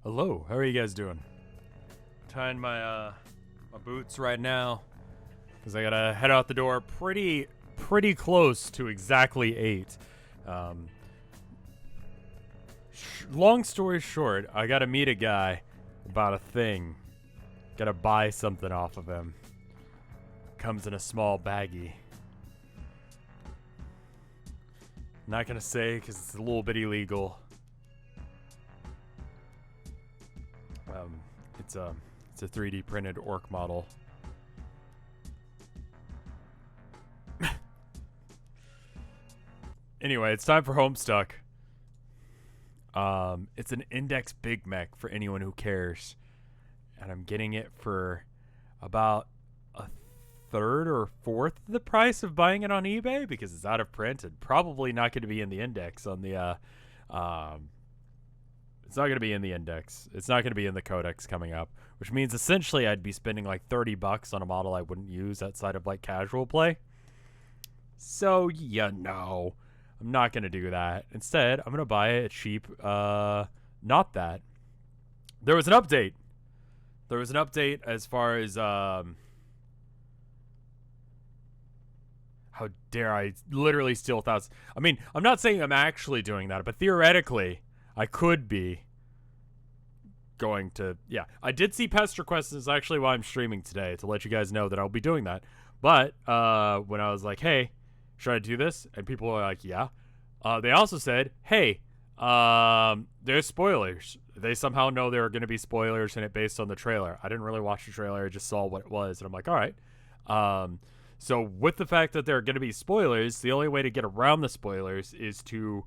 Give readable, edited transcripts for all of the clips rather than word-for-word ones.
Hello, how are you guys doing? Tying my my boots right now because I gotta head out the door pretty close to exactly 8. Long story short, I gotta meet a guy about a thing. Gotta buy something off of him. Comes in a small baggie. Not gonna say because it's a little bit illegal. It's a 3D printed orc model. Anyway, it's time for Homestuck. It's an index Big Mac for anyone who cares, and I'm getting it for about a third or fourth the price of buying it on eBay because it's out of print and probably not going to be in the index on the it's not going to be in the index. It's not going to be in the codex coming up, which means essentially I'd be spending like $30 on a model I wouldn't use outside of like casual play. So, no, I'm not going to do that. Instead, I'm going to buy it cheap. Not that. There was an update. There was an update as far as, how dare I literally steal thousands. I mean, I'm not saying I'm actually doing that, but theoretically, I could be going to, yeah. I did see Pester Quest is actually why I'm streaming today, to let you guys know that I'll be doing that. But when I was like, hey, should I do this? And people were like, yeah. They also said, hey, there's spoilers. They somehow know there are going to be spoilers in it based on the trailer. I didn't really watch the trailer. I just saw what it was. And I'm like, all right. So with the fact that there are going to be spoilers, the only way to get around the spoilers is to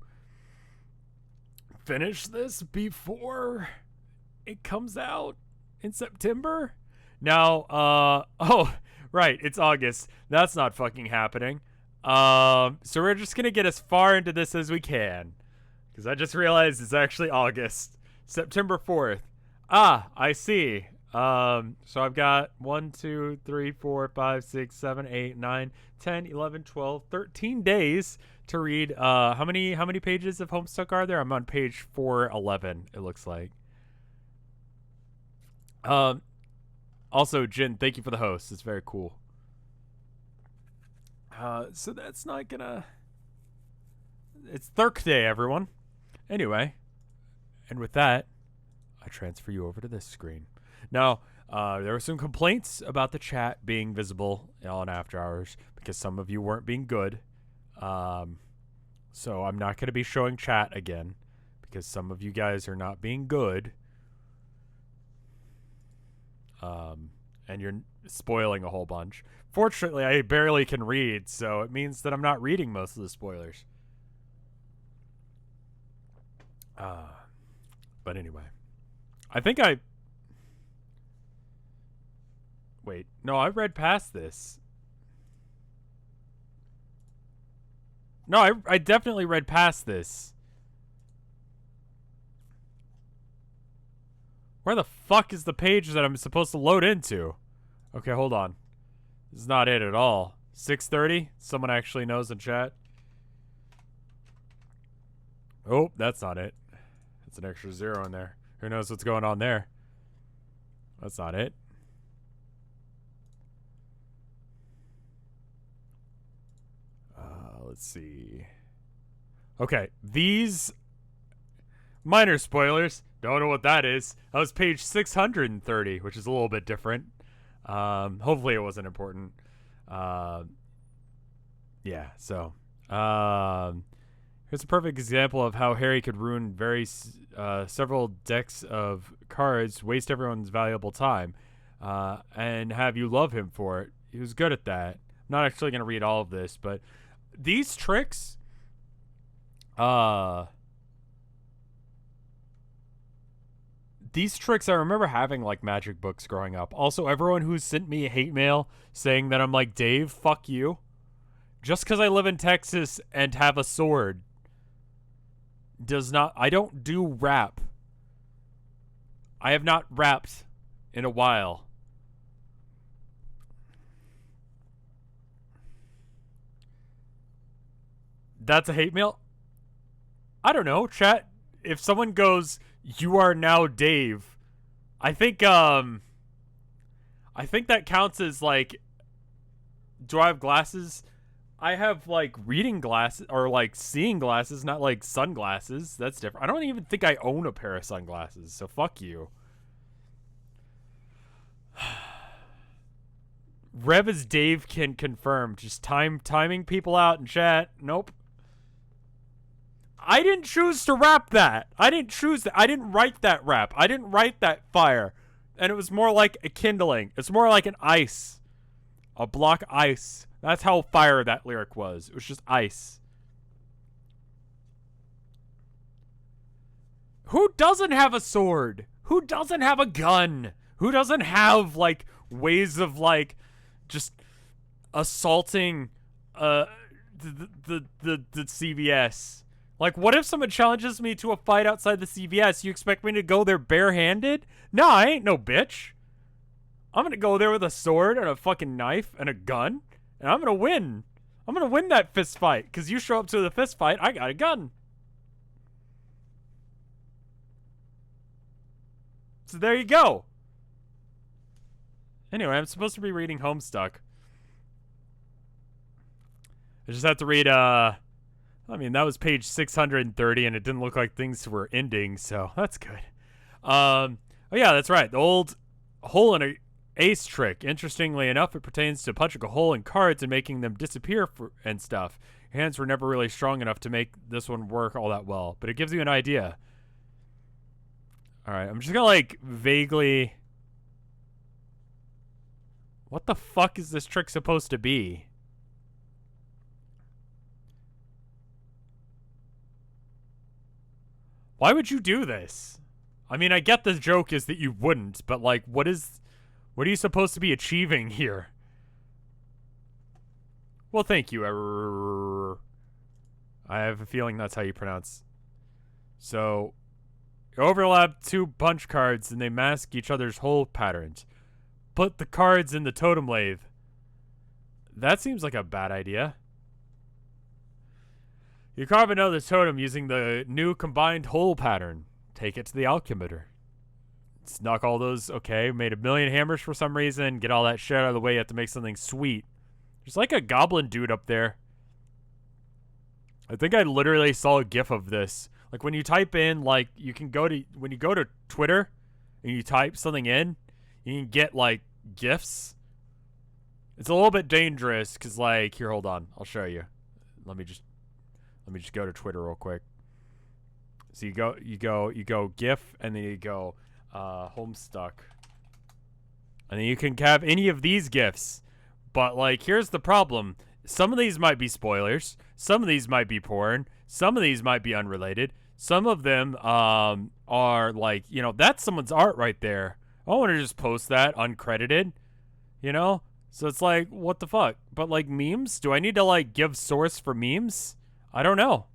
finish this before it comes out in September. Now, oh, right, it's August. That's not fucking happening. So we're just gonna get as far into this as we can, because I just realized it's actually August, September 4th. Ah, I see. So I've got 1, 2, 3, 4, 5, 6, 7, 8, 9, 10, 11, 12, 13 days to read. How many pages of Homestuck are there? I'm on page 411, it looks like. Also, Jin, thank you for the host. It's very cool. So that's not gonna... It's Thursday, everyone. Anyway, and with that, I transfer you over to this screen. Now, there were some complaints about the chat being visible on After Hours because some of you weren't being good. So I'm not going to be showing chat again because some of you guys are not being good. And you're spoiling a whole bunch. Fortunately, I barely can read, so it means that I'm not reading most of the spoilers. But anyway, I think I... Wait, no, I read past this. No, I definitely read past this. Where the fuck is the page that I'm supposed to load into? Okay, hold on. This is not it at all. 6:30? Someone actually knows in chat. Oh, that's not it. It's an extra 0 in there. Who knows what's going on there? That's not it. Let's see. Okay, these minor spoilers. Don't know what that is. That was page 630, which is a little bit different. Hopefully it wasn't important. Yeah, so. Here's a perfect example of how Harry could ruin several decks of cards, waste everyone's valuable time, and have you love him for it. He was good at that. I'm not actually going to read all of this, but these tricks, I remember having like magic books growing up. Also, everyone who's sent me hate mail saying that I'm like, Dave, fuck you. Just because I live in Texas and have a sword does not... I don't do rap. I have not rapped in a while. That's a hate mail? I don't know, chat. If someone goes, You are now Dave. I think that counts as like, do I have glasses? I have like reading glasses or like seeing glasses, not like sunglasses. That's different. I don't even think I own a pair of sunglasses, so fuck you. Rev as Dave can confirm. Just timing people out in chat. Nope. I didn't choose to rap that. I didn't choose that. I didn't write that rap. I didn't write that fire. And it was more like a kindling. It's more like an ice. A block ice. That's how fire that lyric was. It was just ice. Who doesn't have a sword? Who doesn't have a gun? Who doesn't have, like, ways of, like, just assaulting the CVS? Like, what if someone challenges me to a fight outside the CVS? You expect me to go there barehanded? No, I ain't no bitch. I'm gonna go there with a sword and a fucking knife and a gun, and I'm gonna win. I'm gonna win that fist fight, because you show up to the fist fight, I got a gun. So there you go. Anyway, I'm supposed to be reading Homestuck. I just have to read, I mean, that was page 630, and it didn't look like things were ending, so that's good. Oh yeah, that's right. The old hole in a ace trick. Interestingly enough, it pertains to punching a hole in cards and making them disappear and stuff. Your hands were never really strong enough to make this one work all that well, but it gives you an idea. Alright, I'm just gonna, like, vaguely... What the fuck is this trick supposed to be? Why would you do this? I mean, I get the joke is that you wouldn't, but, like, what are you supposed to be achieving here? Well, thank you. I have a feeling that's how you pronounce. So, you overlap two punch cards and they mask each other's hole patterns. Put the cards in the totem lathe. That seems like a bad idea. You carve another totem using the new combined hole pattern. Take it to the alchemister. Knock all those. Okay, made 1,000,000 hammers for some reason. Get all that shit out of the way. You have to make something sweet. There's like a goblin dude up there. I think I literally saw a gif of this. Like when you type in, like you can go to, when you go to Twitter and you type something in, you can get like gifs. It's a little bit dangerous because like, here, hold on. I'll show you. Let me just go to Twitter real quick. So you go GIF, and then you go Homestuck, and then you can have any of these GIFs. But like, here's the problem: some of these might be spoilers, some of these might be porn, some of these might be unrelated. Some of them are like, you know, that's someone's art right there. I want to just post that uncredited, you know. So it's like, what the fuck? But like memes, do I need to like give source for memes? I don't know.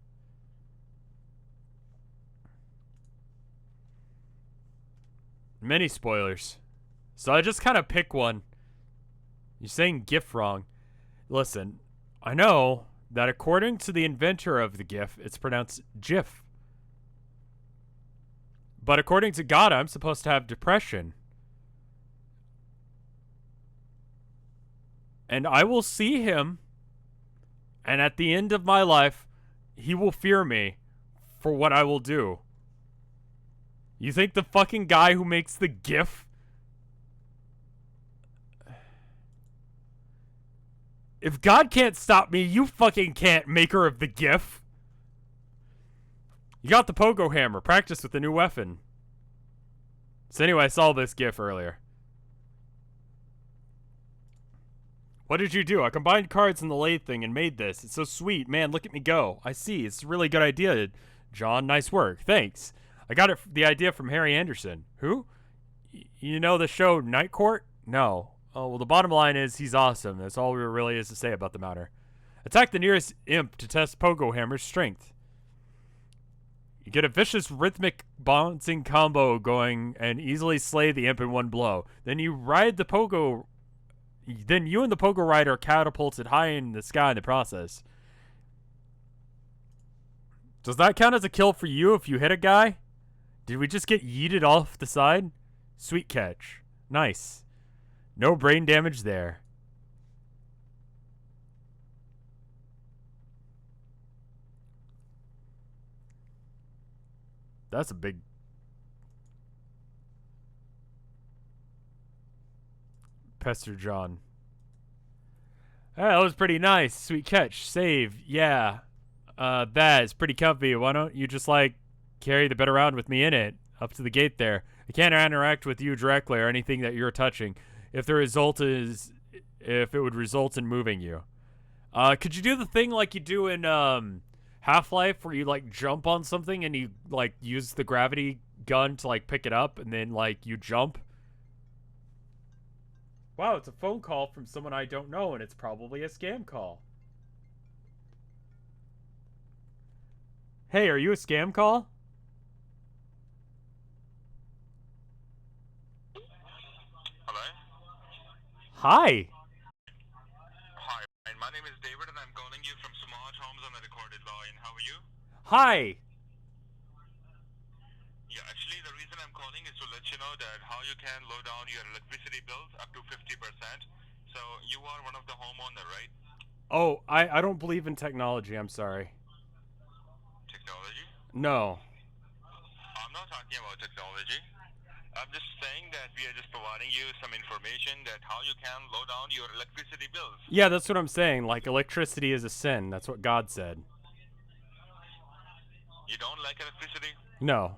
Many spoilers. So I just kind of pick one. You're saying GIF wrong. Listen, I know that according to the inventor of the GIF, it's pronounced GIF. But according to God, I'm supposed to have depression. And I will see him, and at the end of my life, he will fear me for what I will do. You think the fucking guy who makes the GIF... If God can't stop me, you fucking can't, maker of the GIF. You got the pogo hammer. Practice with the new weapon. So anyway, I saw this GIF earlier. What did you do? I combined cards in the lathe thing and made this. It's so sweet. Man, look at me go. I see. It's a really good idea, John. Nice work. Thanks. I got the idea from Harry Anderson. Who? You know the show Night Court? No. Oh, well, the bottom line is he's awesome. That's all there really is to say about the matter. Attack the nearest imp to test Pogo Hammer's strength. You get a vicious rhythmic bouncing combo going and easily slay the imp in one blow. Then you ride the Pogo... Then you and the Pogo Rider are catapulted high in the sky in the process. Does that count as a kill for you if you hit a guy? Did we just get yeeted off the side? Sweet catch. Nice. No brain damage there. That's a big... Pester John. Hey, that was pretty nice. Sweet catch. Save. Yeah. That is pretty comfy. Why don't you just, like, carry the bed around with me in it? Up to the gate there. I can't interact with you directly or anything that you're touching. If it would result in moving you. Could you do the thing like you do in, Half-Life where you, like, jump on something and you, like, use the gravity gun to, like, pick it up and then, like, you jump? Wow, it's a phone call from someone I don't know, and it's probably a scam call. Hey, are you a scam call? Hello? Hi. Hi, my name is David and I'm calling you from Smart Homes on the recorded line. How are you? Hi. Yeah, actually the reason I'm calling is to let you know that how you can low down your electricity bills up to 50%. So you are one of the homeowner, right? Oh, I don't believe in technology. I'm sorry. Technology? No. I'm not talking about technology. I'm just saying that we are just providing you some information that how you can low down your electricity bills. Yeah, that's what I'm saying. Like, electricity is a sin. That's what God said. You don't like electricity? No.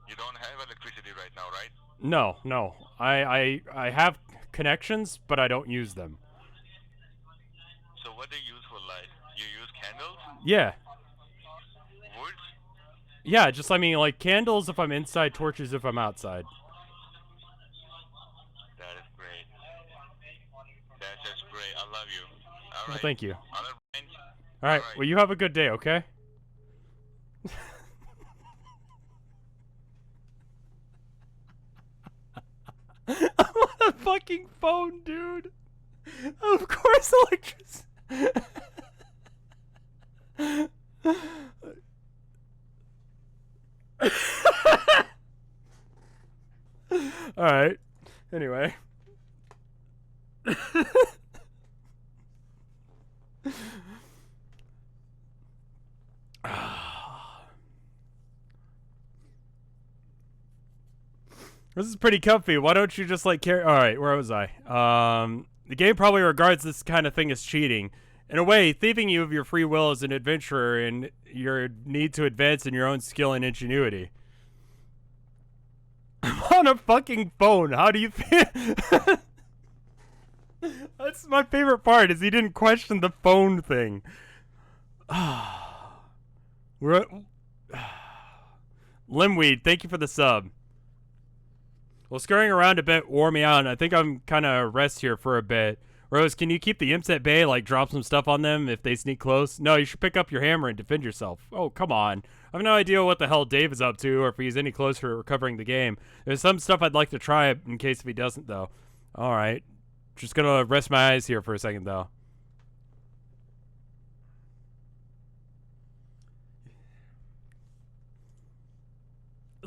You don't have electricity right now, right? No. I have connections, but I don't use them. So what do you use for light? You use candles? Yeah. Wood? Yeah, just, I mean, like, candles if I'm inside, torches if I'm outside. That is great. That's just great. I love you. All Well, right. thank you. All right. Well, you have a good day, okay? I'm on a fucking phone, dude. Of course, electricity. All right. Anyway. This is pretty comfy. Why don't you just like carry? All right, where was I? The game probably regards this kind of thing as cheating. In a way, thieving you of your free will as an adventurer and your need to advance in your own skill and ingenuity. I'm on a fucking phone. How do you feel? That's my favorite part. Is he didn't question the phone thing. We're Limweed, thank you for the sub. Well, scurrying around a bit wore me out, and I think I'm kind of rest here for a bit. Rose, can you keep the imps at bay, like drop some stuff on them if they sneak close? No, you should pick up your hammer and defend yourself. Oh, come on. I have no idea what the hell Dave is up to or if he's any closer to recovering the game. There's some stuff I'd like to try in case if he doesn't, though. All right. Just gonna rest my eyes here for a second, though.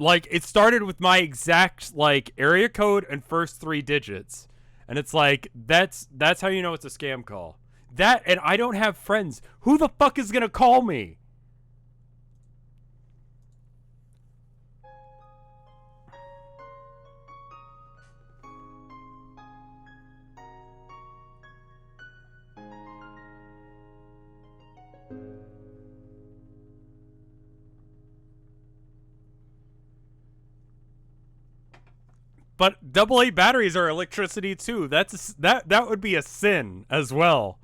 Like, it started with my exact, like, area code and first 3 digits. And it's like, that's how you know it's a scam call. That, and I don't have friends. Who the fuck is gonna call me? But AA batteries are electricity too. That would be a sin as well.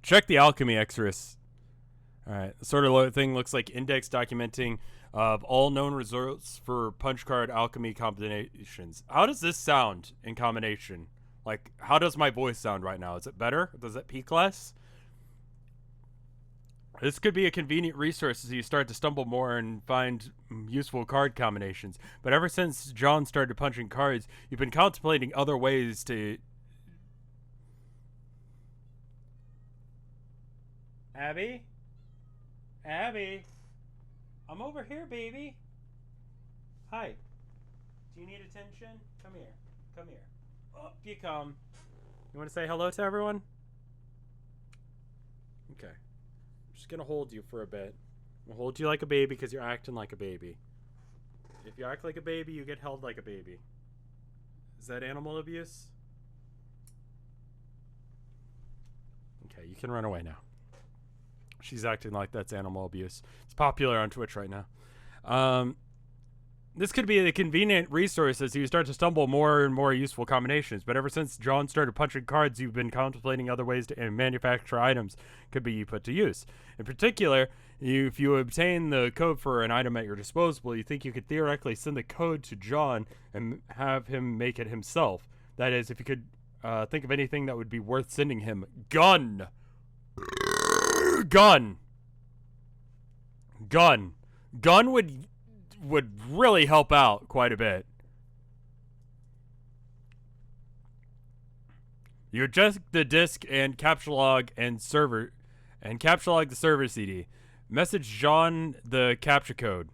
Check the alchemy extras. All right, the sort of thing looks like index documenting of all known results for punch card alchemy combinations. How does this sound in combination? Like, how does my voice sound right now? Is it better? Does it peak less? This could be a convenient resource as you start to stumble more and find useful card combinations. But ever since John started punching cards, you've been contemplating other ways to... Abby? Abby, I'm over here, baby. Hi. Do you need attention? Come here. Come here. Up you come. You want to say hello to everyone? Okay. I'm just going to hold you for a bit. I'm going to hold you like a baby because you're acting like a baby. If you act like a baby, you get held like a baby. Is that animal abuse? Okay, you can run away now. She's acting like that's animal abuse. It's popular on Twitch right now. This could be a convenient resource as you start to stumble more and more useful combinations. But ever since John started punching cards, you've been contemplating other ways to manufacture items could be put to use. In particular, if you obtain the code for an item at your disposal, you think you could theoretically send the code to John and have him make it himself. That is, if you could think of anything that would be worth sending him. Gun! Gun! Gun! Gun would really help out quite a bit. You eject the disk and capture log the server CD. Message John the capture code.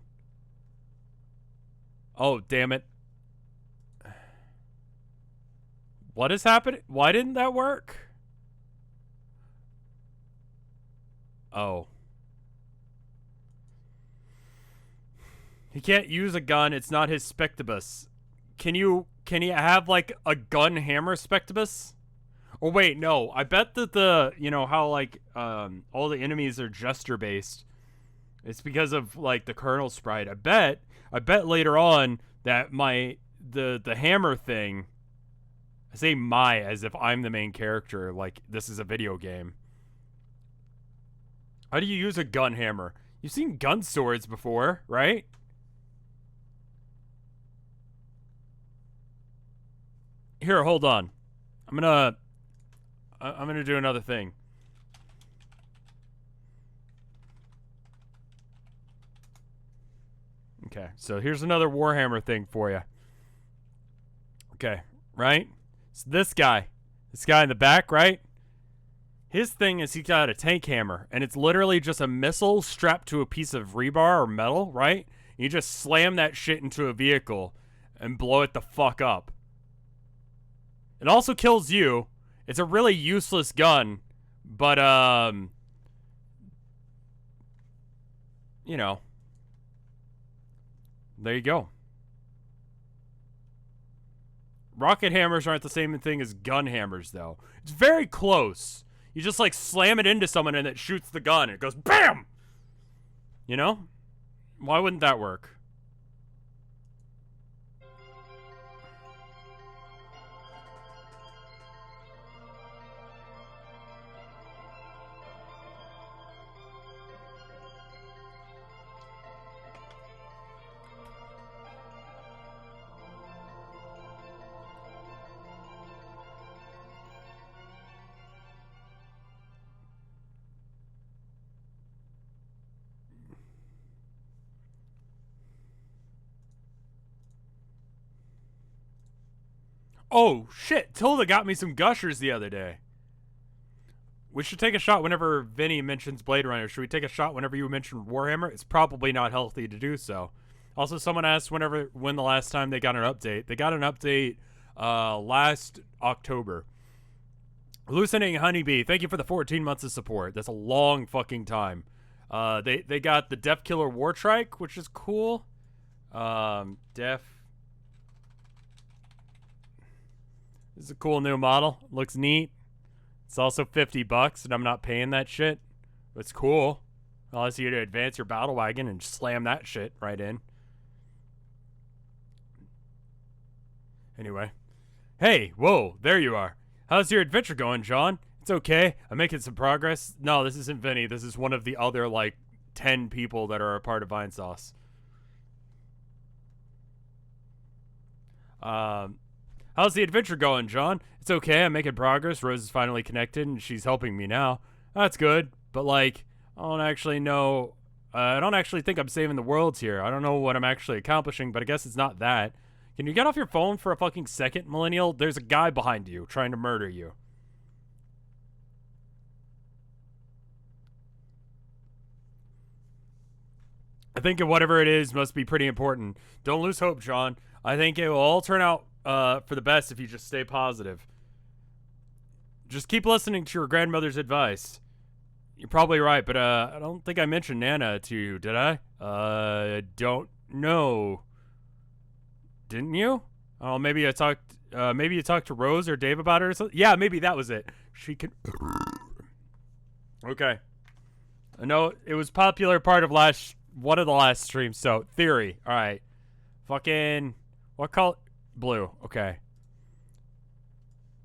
Oh, damn it. What is happening? Why didn't that work? Oh. He can't use a gun. It's not his spectibus. Can you have like a gun hammer spectibus? Or wait, no. I bet that how like all the enemies are gesture based. It's because of like the kernel sprite. I bet later on that the hammer thing, I say my as if I'm the main character, like this is a video game. How do you use a gun hammer? You've seen gun swords before, right? Here, hold on. I'm gonna do another thing. Okay, so here's another Warhammer thing for you. Okay, right? So this guy in the back, right? His thing is he got a tank hammer, and it's literally just a missile strapped to a piece of rebar or metal, right? You just slam that shit into a vehicle and blow it the fuck up. It also kills you. It's a really useless gun, but, you know. There you go. Rocket hammers aren't the same thing as gun hammers, though. It's very close. You just, like, slam it into someone and it shoots the gun. And it goes BAM! You know? Why wouldn't that work? Oh, shit. Tilda got me some gushers the other day. We should take a shot whenever Vinny mentions Blade Runner. Should we take a shot whenever you mention Warhammer? It's probably not healthy to do so. Also, someone asked when the last time they got an update. They got an update last October. Hallucinating Honeybee, thank you for the 14 months of support. That's a long fucking time. They got the Death Killer Wartrike, which is cool. This is a cool new model. Looks neat. It's also $50, and I'm not paying that shit. It's cool. Allows you to advance your battle wagon and slam that shit right in. Anyway. Hey, whoa, there you are. How's your adventure going, John? It's okay. I'm making some progress. No, this isn't Vinny. This is one of the other, like, 10 people that are a part of Vinesauce. How's the adventure going, John? It's okay. I'm making progress. Rose is finally connected, and she's helping me now. That's good. But, like, I don't actually know. I don't actually think I'm saving the world here. I don't know what I'm actually accomplishing, but I guess it's not that. Can you get off your phone for a fucking second, Millennial? There's a guy behind you trying to murder you. I think whatever it is must be pretty important. Don't lose hope, John. I think it will all turn out for the best if you just stay positive. Just keep listening to your grandmother's advice. You're probably right, but I don't think I mentioned Nana to you, did I? Don't know. Didn't you? Oh, maybe I talked. Maybe you talked to Rose or Dave about it or something. Yeah, maybe that was it. She can. Okay. I know it was popular part of one of the last streams. So theory. All right. Fucking what color? Blue. Okay.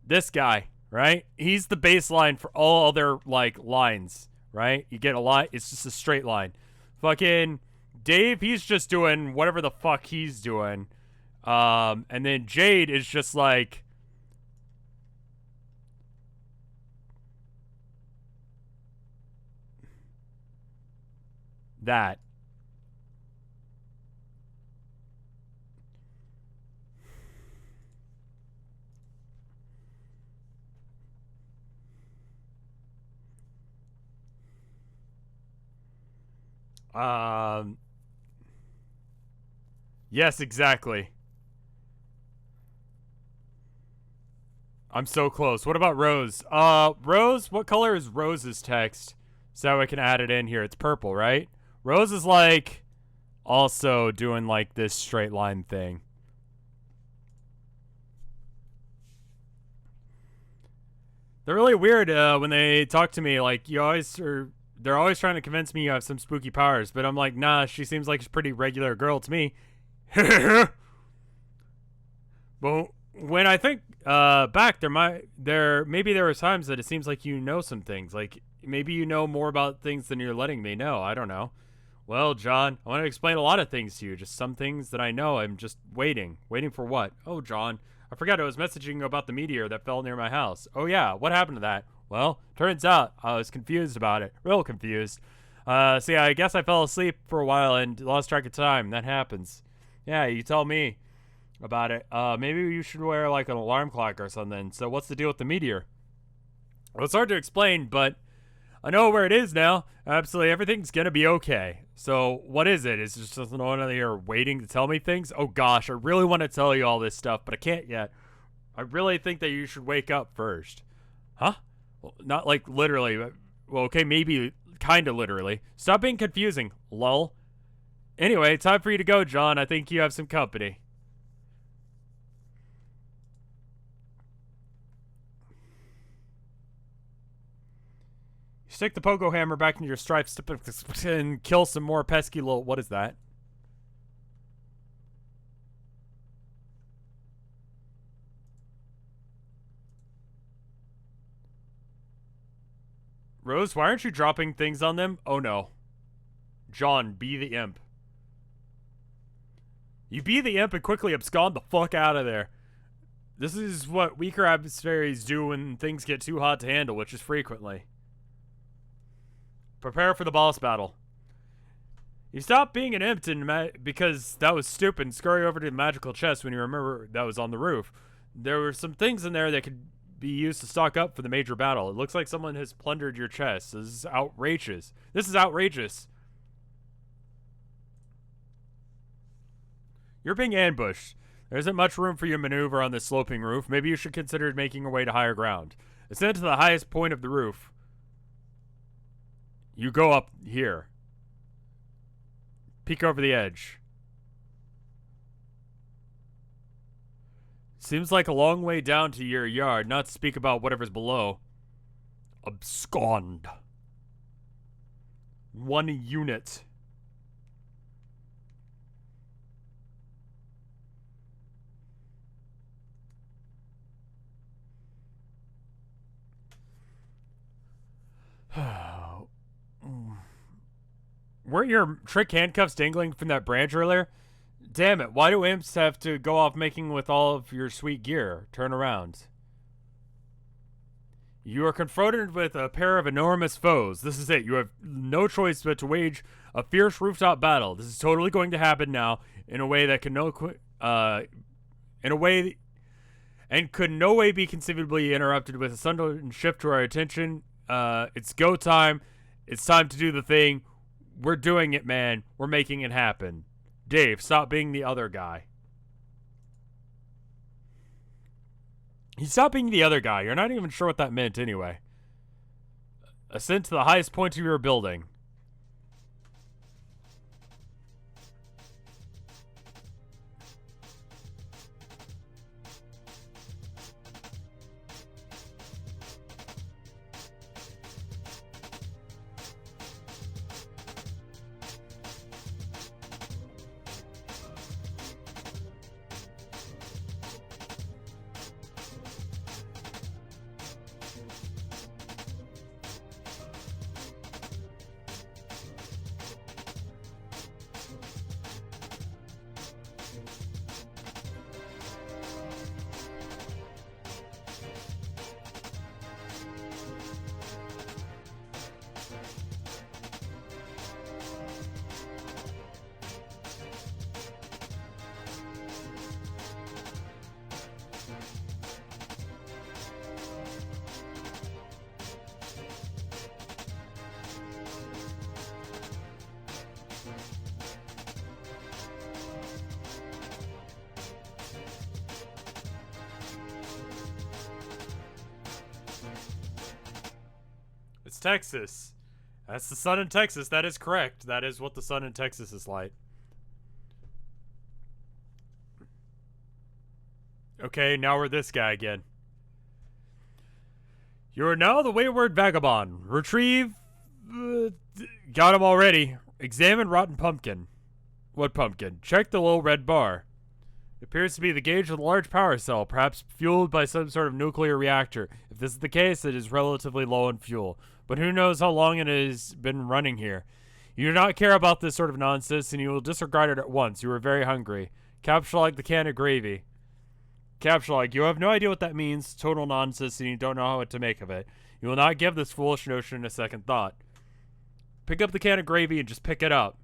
This guy, right? He's the baseline for all other like lines, right? You get a line. It's just a straight line. Fucking Dave. He's just doing whatever the fuck he's doing. And then Jade is just like that. Yes, exactly. I'm so close. What about Rose? Rose, what color is Rose's text? So I can add it in here. It's purple, right? Rose is like also doing like this straight line thing. They're really weird when they talk to me. Like they're always trying to convince me you have some spooky powers, but I'm like, nah. She seems like a pretty regular girl to me. But when I think back, maybe there were times that it seems like you know some things. Like maybe you know more about things than you're letting me know. I don't know. Well, John, I want to explain a lot of things to you. Just some things that I know. I'm just waiting. Waiting for what? Oh, John, I forgot I was messaging you about the meteor that fell near my house. Oh yeah, what happened to that? Well, turns out I was confused about it. Real confused. See, I guess I fell asleep for a while and lost track of time. That happens. Yeah, you tell me about it. Maybe you should wear like an alarm clock or something. So what's the deal with the meteor? Well, it's hard to explain, but I know where it is now. Absolutely everything's gonna be okay. So what is it? Is it just no one here waiting to tell me things? Oh gosh, I really want to tell you all this stuff, but I can't yet. I really think that you should wake up first. Huh? Well, not like literally. Well, okay, maybe kind of literally. Stop being confusing, lol. Anyway, time for you to go, John. I think you have some company. Stick the pogo hammer back into your stripes and kill some more pesky little... What is that? Rose, why aren't you dropping things on them? Oh no. John, be the imp. You be the imp and quickly abscond the fuck out of there. This is what weaker adversaries do when things get too hot to handle, which is frequently. Prepare for the boss battle. You stop being an imp because that was stupid and scurry over to the magical chest when you remember that was on the roof. There were some things in there that could be used to stock up for the major battle. It looks like someone has plundered your chest. This is outrageous. This is outrageous. You're being ambushed. There isn't much room for you to maneuver on this sloping roof. Maybe you should consider making your way to higher ground. Ascend to the highest point of the roof. You go up here. Peek over the edge. Seems like a long way down to your yard, not to speak about whatever's below. Abscond. 1 unit. Weren't your trick handcuffs dangling from that branch earlier? Damn it, why do imps have to go off making with all of your sweet gear? Turn around. You are confronted with a pair of enormous foes. This is it. You have no choice but to wage a fierce rooftop battle. This is totally going to happen now in a way that can could no way be conceivably interrupted with a sudden shift to our attention. It's go time. It's time to do the thing. We're doing it, man. We're making it happen. Dave, stop being the other guy. Stop being the other guy. You're not even sure what that meant anyway. Ascend to the highest point of your building. It's Texas. That's the sun in Texas. That is correct. That is what the sun in Texas is like. Okay, now we're this guy again. You are now the wayward vagabond. Retrieve... got him already. Examine rotten pumpkin. What pumpkin? Check the little red bar. It appears to be the gauge of a large power cell, perhaps fueled by some sort of nuclear reactor. If this is the case, it is relatively low in fuel. But who knows how long it has been running here. You do not care about this sort of nonsense, and you will disregard it at once. You are very hungry. Capture like the can of gravy. Capture like, you have no idea what that means. Total nonsense, and you don't know what to make of it. You will not give this foolish notion a second thought. Pick up the can of gravy and just pick it up.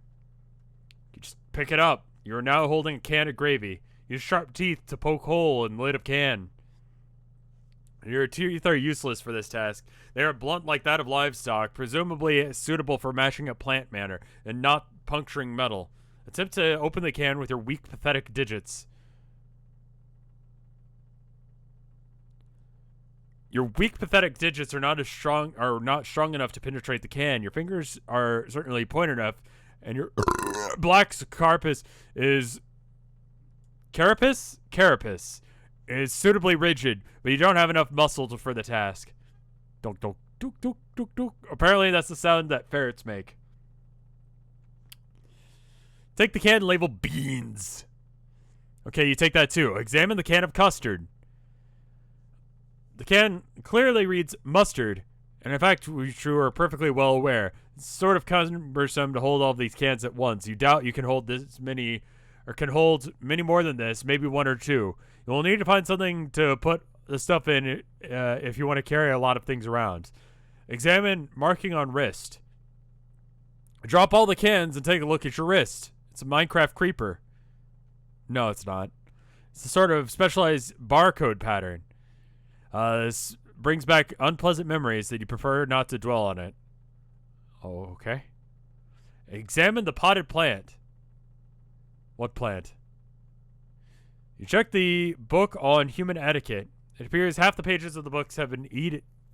You just pick it up. You are now holding a can of gravy. Use sharp teeth to poke hole in the lid of can. Your teeth are useless for this task. They are blunt like that of livestock, presumably suitable for mashing up plant matter, and not puncturing metal. Attempt to open the can with your weak, pathetic digits. Your weak, pathetic digits are not strong enough to penetrate the can. Your fingers are certainly point enough, and your black carapace is is suitably rigid, but you don't have enough muscle for the task. Dunk, dunk, dunk, dunk, dunk, dunk. Apparently, that's the sound that ferrets make. Take the can and label beans. Okay, you take that too. Examine the can of custard. The can clearly reads mustard, and in fact, we are perfectly well aware. It's sort of cumbersome to hold all of these cans at once. You doubt you can hold this many, or can hold many more than this, maybe one or two. You will need to find something to put the stuff in if you want to carry a lot of things around. Examine marking on wrist. Drop all the cans and take a look at your wrist. It's a Minecraft creeper. No, it's not. It's a sort of specialized barcode pattern. This brings back unpleasant memories that you prefer not to dwell on it. Oh, okay. Examine the potted plant. What plant? You check the book on human etiquette. It appears half the pages of the books have been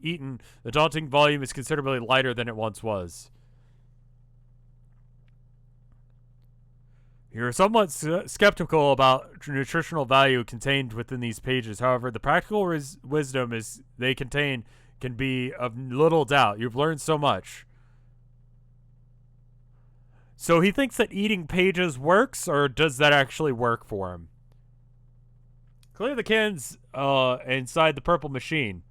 eaten. The daunting volume is considerably lighter than it once was. You're somewhat skeptical about nutritional value contained within these pages. However, the practical wisdom they contain can be of little doubt. You've learned so much. So he thinks that eating pages works, or does that actually work for him? Clear the cans inside the purple machine.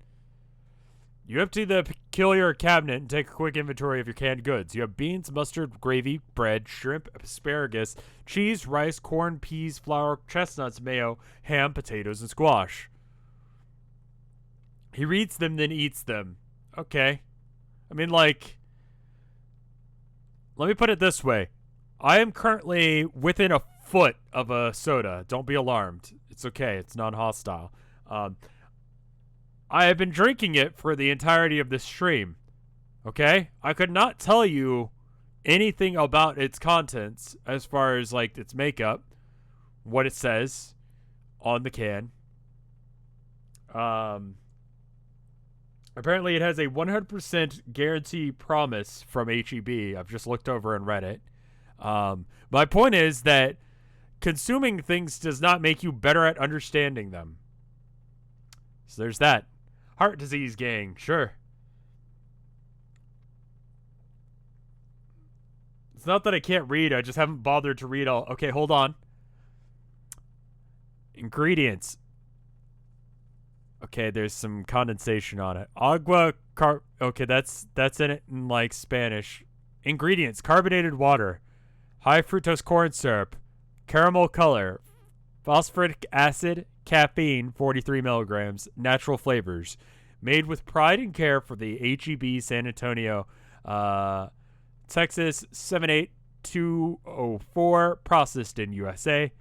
You empty the peculiar cabinet and take a quick inventory of your canned goods. You have beans, mustard, gravy, bread, shrimp, asparagus, cheese, rice, corn, peas, flour, chestnuts, mayo, ham, potatoes, and squash. He reads them, then eats them. Okay. I mean, like, let me put it this way. I am currently within a foot of a soda. Don't be alarmed. It's okay. It's non-hostile. I have been drinking it for the entirety of this stream. Okay? I could not tell you anything about its contents as far as like its makeup, what it says on the can. Apparently it has a 100% guarantee promise from HEB. I've just looked over and read it. My point is that consuming things does not make you better at understanding them. So there's that. Heart disease, gang. Sure. It's not that I can't read. I just haven't bothered to read all. Okay, hold on. Ingredients. Okay, there's some condensation on it. Okay, that's in it in like Spanish. Ingredients: carbonated water, high fructose corn syrup, caramel color, phosphoric acid, caffeine 43 milligrams, natural flavors. Made with pride and care for the HEB San Antonio, Texas 78204. Processed in USA.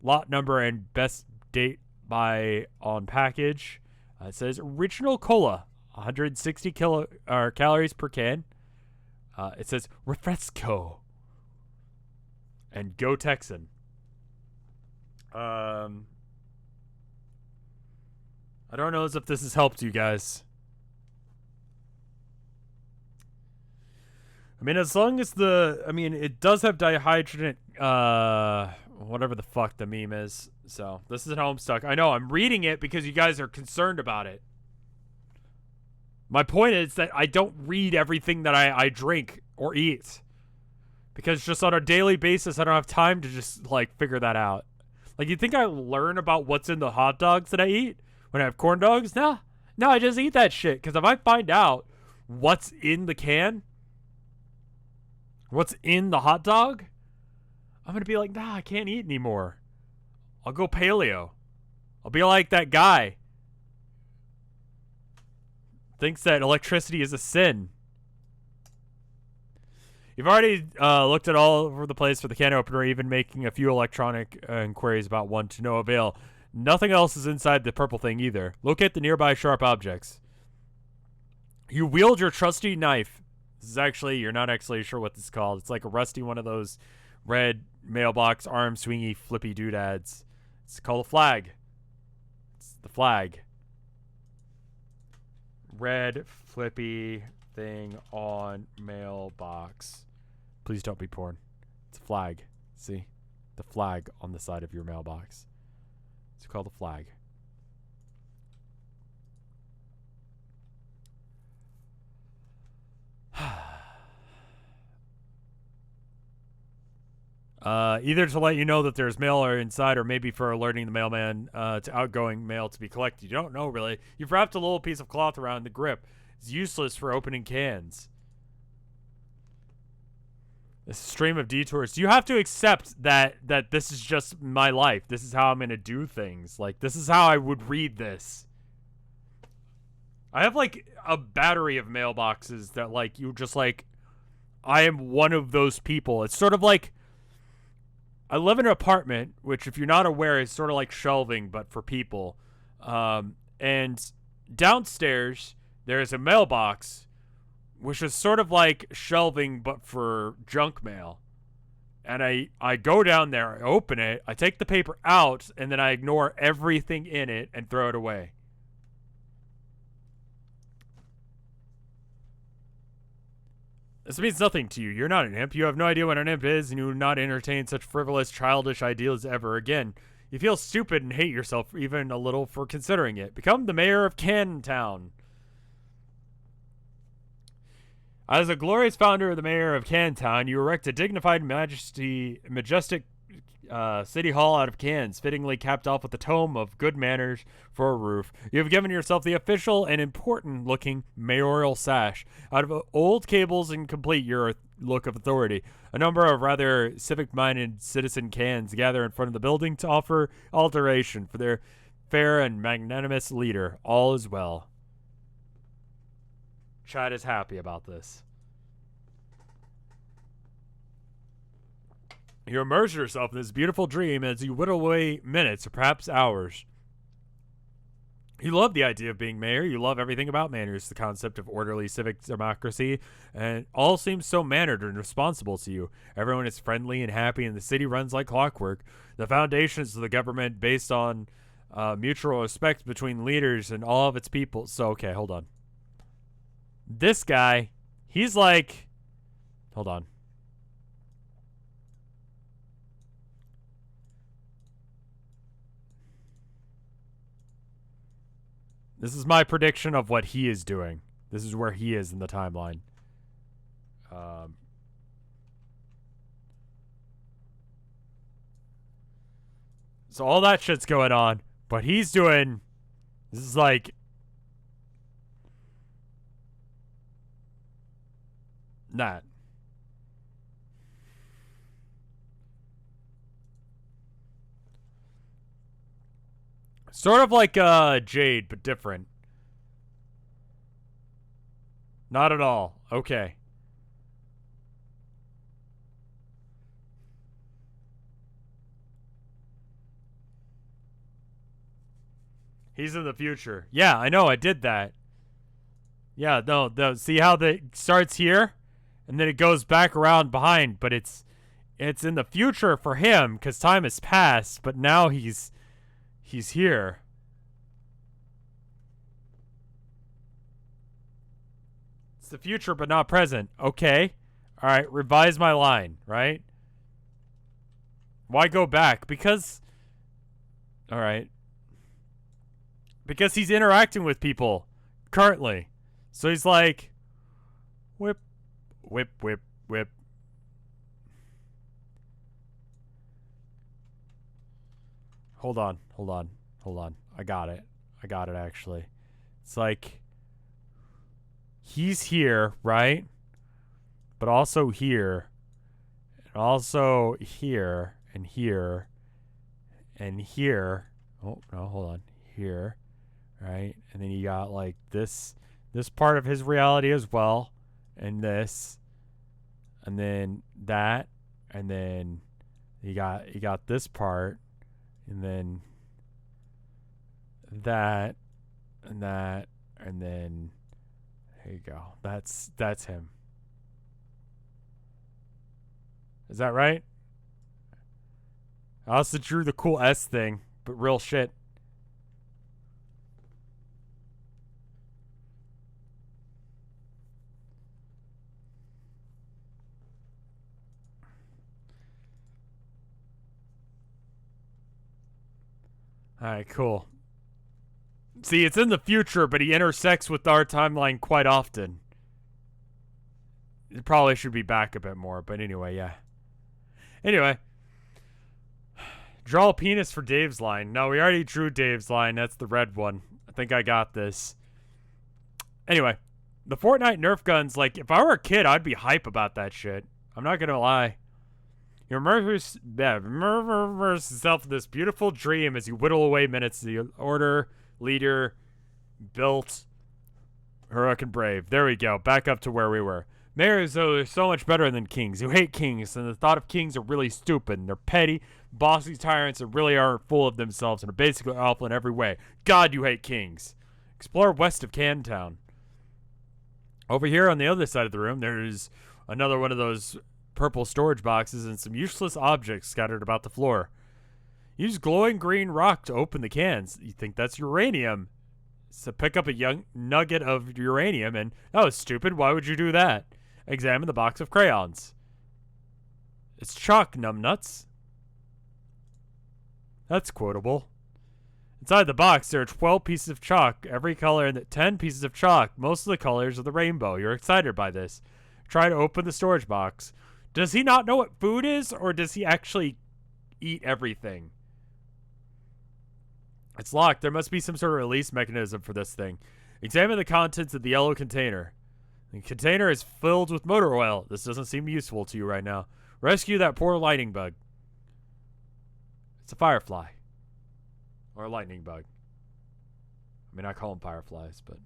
Lot number and best date by on package. It says original cola, 160 calories per can. It says RevScarecrow and Go Texan. I don't know as if this has helped you guys. I mean, as long as it does have dihydrogen, whatever the fuck the meme is. So, this is an Homestuck. I know, I'm reading it because you guys are concerned about it. My point is that I don't read everything that I drink or eat. Because just on a daily basis, I don't have time to just, like, figure that out. Like, you think I learn about what's in the hot dogs that I eat when I have corn dogs? No, I just eat that shit. Because if I find out what's in the can, what's in the hot dog, I'm going to be like, nah, I can't eat anymore. I'll go paleo. I'll be like that guy. Thinks that electricity is a sin. You've already looked at all over the place for the can opener, even making a few electronic inquiries about one to no avail. Nothing else is inside the purple thing either. Locate the nearby sharp objects. You wield your trusty knife. This is actually, you're not actually sure what this is called. It's like a rusty one of those red mailbox arm swingy flippy doodads. It's called a flag. It's the flag. Red flippy thing on mailbox. Please don't be porn. It's a flag. See? The flag on the side of your mailbox. It's called a flag. Either to let you know that there's mail inside, or maybe for alerting the mailman to outgoing mail to be collected. You don't know, really. You've wrapped a little piece of cloth around the grip. It's useless for opening cans. This stream of detours. You have to accept that this is just my life. This is how I'm going to do things. Like, this is how I would read this. I have, like, a battery of mailboxes that, like, you just, like, I am one of those people. It's sort of like, I live in an apartment, which, if you're not aware, is sort of like shelving, but for people. And downstairs, there's a mailbox, which is sort of like shelving, but for junk mail. And I go down there, I open it, I take the paper out, and then I ignore everything in it and throw it away. This means nothing to you. You're not an imp. You have no idea what an imp is, and you will not entertain such frivolous, childish ideas ever again. You feel stupid and hate yourself even a little for considering it. Become the mayor of Cantown. As a glorious founder of the mayor of Cantown, you erect a dignified, majestic city hall out of cans, fittingly capped off with a tome of good manners for a roof. You have given yourself the official and important-looking mayoral sash. Out of old cables and complete your look of authority, a number of rather civic-minded citizen cans gather in front of the building to offer alteration for their fair and magnanimous leader. All is well. Chad is happy about this. You immerse yourself in this beautiful dream as you whittle away minutes or perhaps hours. You love the idea of being mayor. You love everything about manners, the concept of orderly civic democracy, and it all seems so mannered and responsible to you. Everyone is friendly and happy, and the city runs like clockwork. The foundations of the government based on mutual respect between leaders and all of its people. So, okay, hold on. This guy, he's like, hold on. This is my prediction of what he is doing. This is where he is in the timeline. So all that shit's going on, but he's doing. This is like. Not. Sort of like Jade, but different. Not at all. Okay. He's in the future. Yeah, I know. I did that. Yeah, no. See how it starts here, and then it goes back around behind, but it's in the future for him because time has passed. But now he's here. It's the future, but not present. Okay. All right. Revise my line. Right. Why go back? Because. All right. Because he's interacting with people currently. So he's like, whip, whip, whip, whip. Hold on. I got it, actually. It's like, he's here, right? But also here. And also here. And here. And here. Oh, no, hold on. Here. Right? And then you got like this part of his reality as well. And this. And then that. And then you got this part. And then that. And that. And then there you go. That's him. Is that right? I also drew the cool S thing, but real shit. Alright, cool. See, it's in the future, but he intersects with our timeline quite often. It probably should be back a bit more, but anyway, yeah. Anyway. Draw a penis for Dave's line. No, we already drew Dave's line. That's the red one. I think I got this. Anyway. The Fortnite Nerf guns, like, if I were a kid, I'd be hype about that shit. I'm not gonna lie. You immerse yourself in this beautiful dream as you whittle away minutes. The order, leader, built, heroic and brave. There we go. Back up to where we were. Mayors are so much better than kings. You hate kings, and the thought of kings are really stupid. And they're petty, bossy tyrants that really are full of themselves and are basically awful in every way. God, you hate kings. Explore west of Cantown. Over here on the other side of the room, there's another one of those purple storage boxes and some useless objects scattered about the floor. Use glowing green rock to open the cans. You think that's uranium. So pick up a young nugget of uranium and, oh, stupid, why would you do that? Examine the box of crayons. It's chalk, numbnuts. That's quotable. Inside the box, there are 12 pieces of chalk, every color, and 10 pieces of chalk, most of the colors of the rainbow. You're excited by this. Try to open the storage box. Does he not know what food is, or does he actually eat everything? It's locked. There must be some sort of release mechanism for this thing. Examine the contents of the yellow container. The container is filled with motor oil. This doesn't seem useful to you right now. Rescue that poor lightning bug. It's a firefly. Or a lightning bug. I mean, I call them fireflies, but...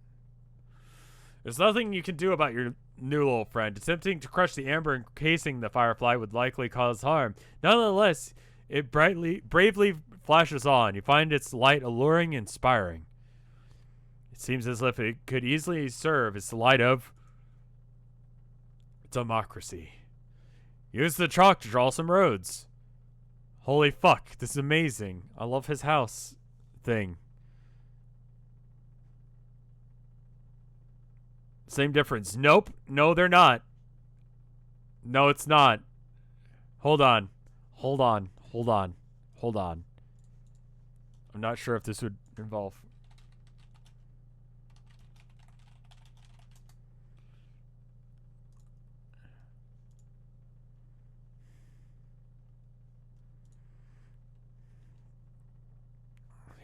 There's nothing you can do about your new little friend. Attempting to crush the amber encasing the firefly would likely cause harm. Nonetheless, it bravely flashes on. You find its light alluring and inspiring. It seems as if it could easily serve as the light of democracy. Use the chalk to draw some roads. Holy fuck, this is amazing. I love his house thing. Same difference. Nope. No, they're not. No, it's not. Hold on. Hold on. Hold on. Hold on. I'm not sure if this would involve...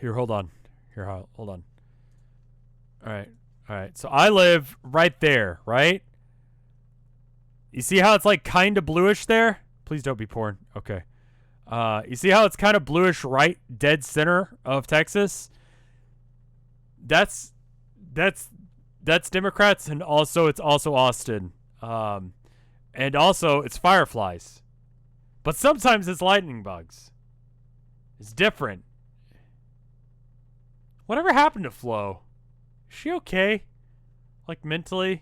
Here, hold on. Here, hold on. Alright. Alright. So I live right there, right? You see how it's like kind of bluish there? Please don't be porn. Okay. You see how it's kind of bluish right dead center of Texas? That's Democrats, and also it's also Austin. And also it's fireflies. But sometimes it's lightning bugs. It's different. Whatever happened to Flo? Is she okay? Like mentally?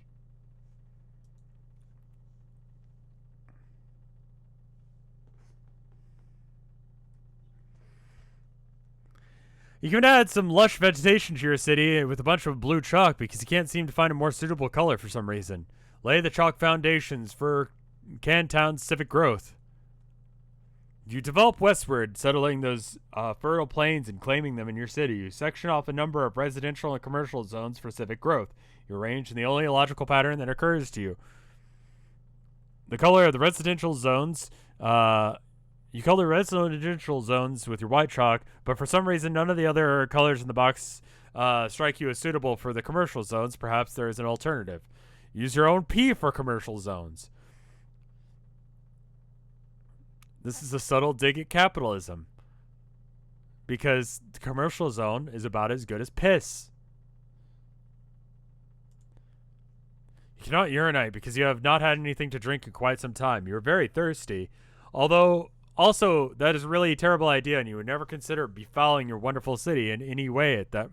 You can add some lush vegetation to your city with a bunch of blue chalk because you can't seem to find a more suitable color for some reason. Lay the chalk foundations for Cantown's civic growth. You develop westward, settling those fertile plains and claiming them in your city. You section off a number of residential and commercial zones for civic growth. You arrange in the only logical pattern that occurs to you. The color of the residential zones, you color residential zones with your white chalk, but for some reason none of the other colors in the box strike you as suitable for the commercial zones. Perhaps there is an alternative. Use your own P for commercial zones. This is a subtle dig at capitalism. Because the commercial zone is about as good as piss. You cannot urinate because you have not had anything to drink in quite some time. You are very thirsty. Although, also, that is really a terrible idea, and you would never consider befouling your wonderful city in any way at that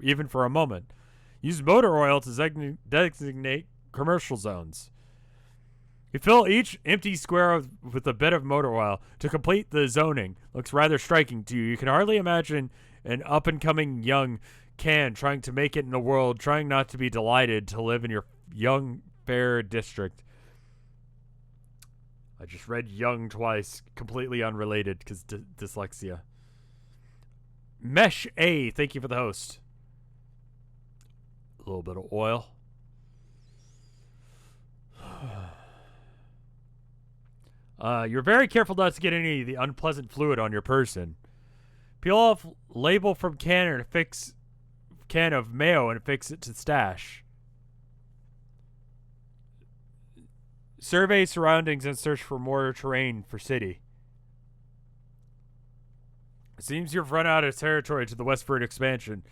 even for a moment. Use motor oil to designate commercial zones. You fill each empty square with a bit of motor oil to complete the zoning. Looks rather striking to you. You can hardly imagine an up-and-coming young can trying to make it in the world, trying not to be delighted to live in your young, fair district. I just read young twice, completely unrelated because dyslexia. Mesh A, thank you for the host. A little bit of oil. You're very careful not to get any of the unpleasant fluid on your person. Peel off label from can of mayo and affix it to stash. Survey surroundings and search for more terrain for city. It seems you've run out of territory to the westward expansion,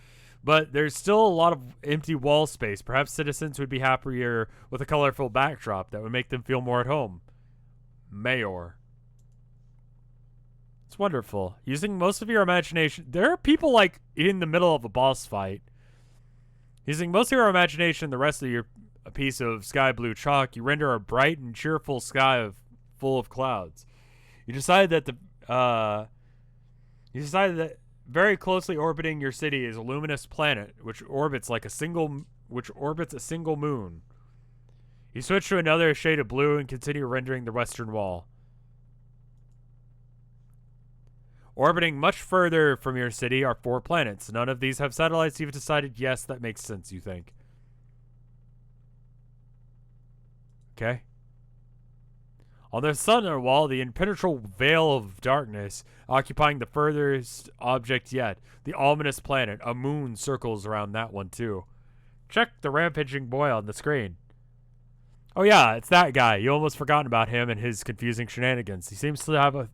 but there's still a lot of empty wall space. Perhaps citizens would be happier with a colorful backdrop that would make them feel more at home. Mayor. It's wonderful. Using most of your imagination. There are people like in the middle of a boss fight. Using most of your imagination, the rest of your piece of sky blue chalk, you render a bright and cheerful sky full of clouds. You decide that very closely orbiting your city is a luminous planet which orbits a single moon. You switch to another shade of blue and continue rendering the western wall. Orbiting much further from your city are 4 planets. None of these have satellites. You've decided, yes, that makes sense, you think. Okay. On the southern wall, the impenetrable veil of darkness occupying the furthest object yet. The ominous planet. A moon circles around that one, too. Check the rampaging boy on the screen. Oh yeah, it's that guy. You almost forgotten about him and his confusing shenanigans. He seems to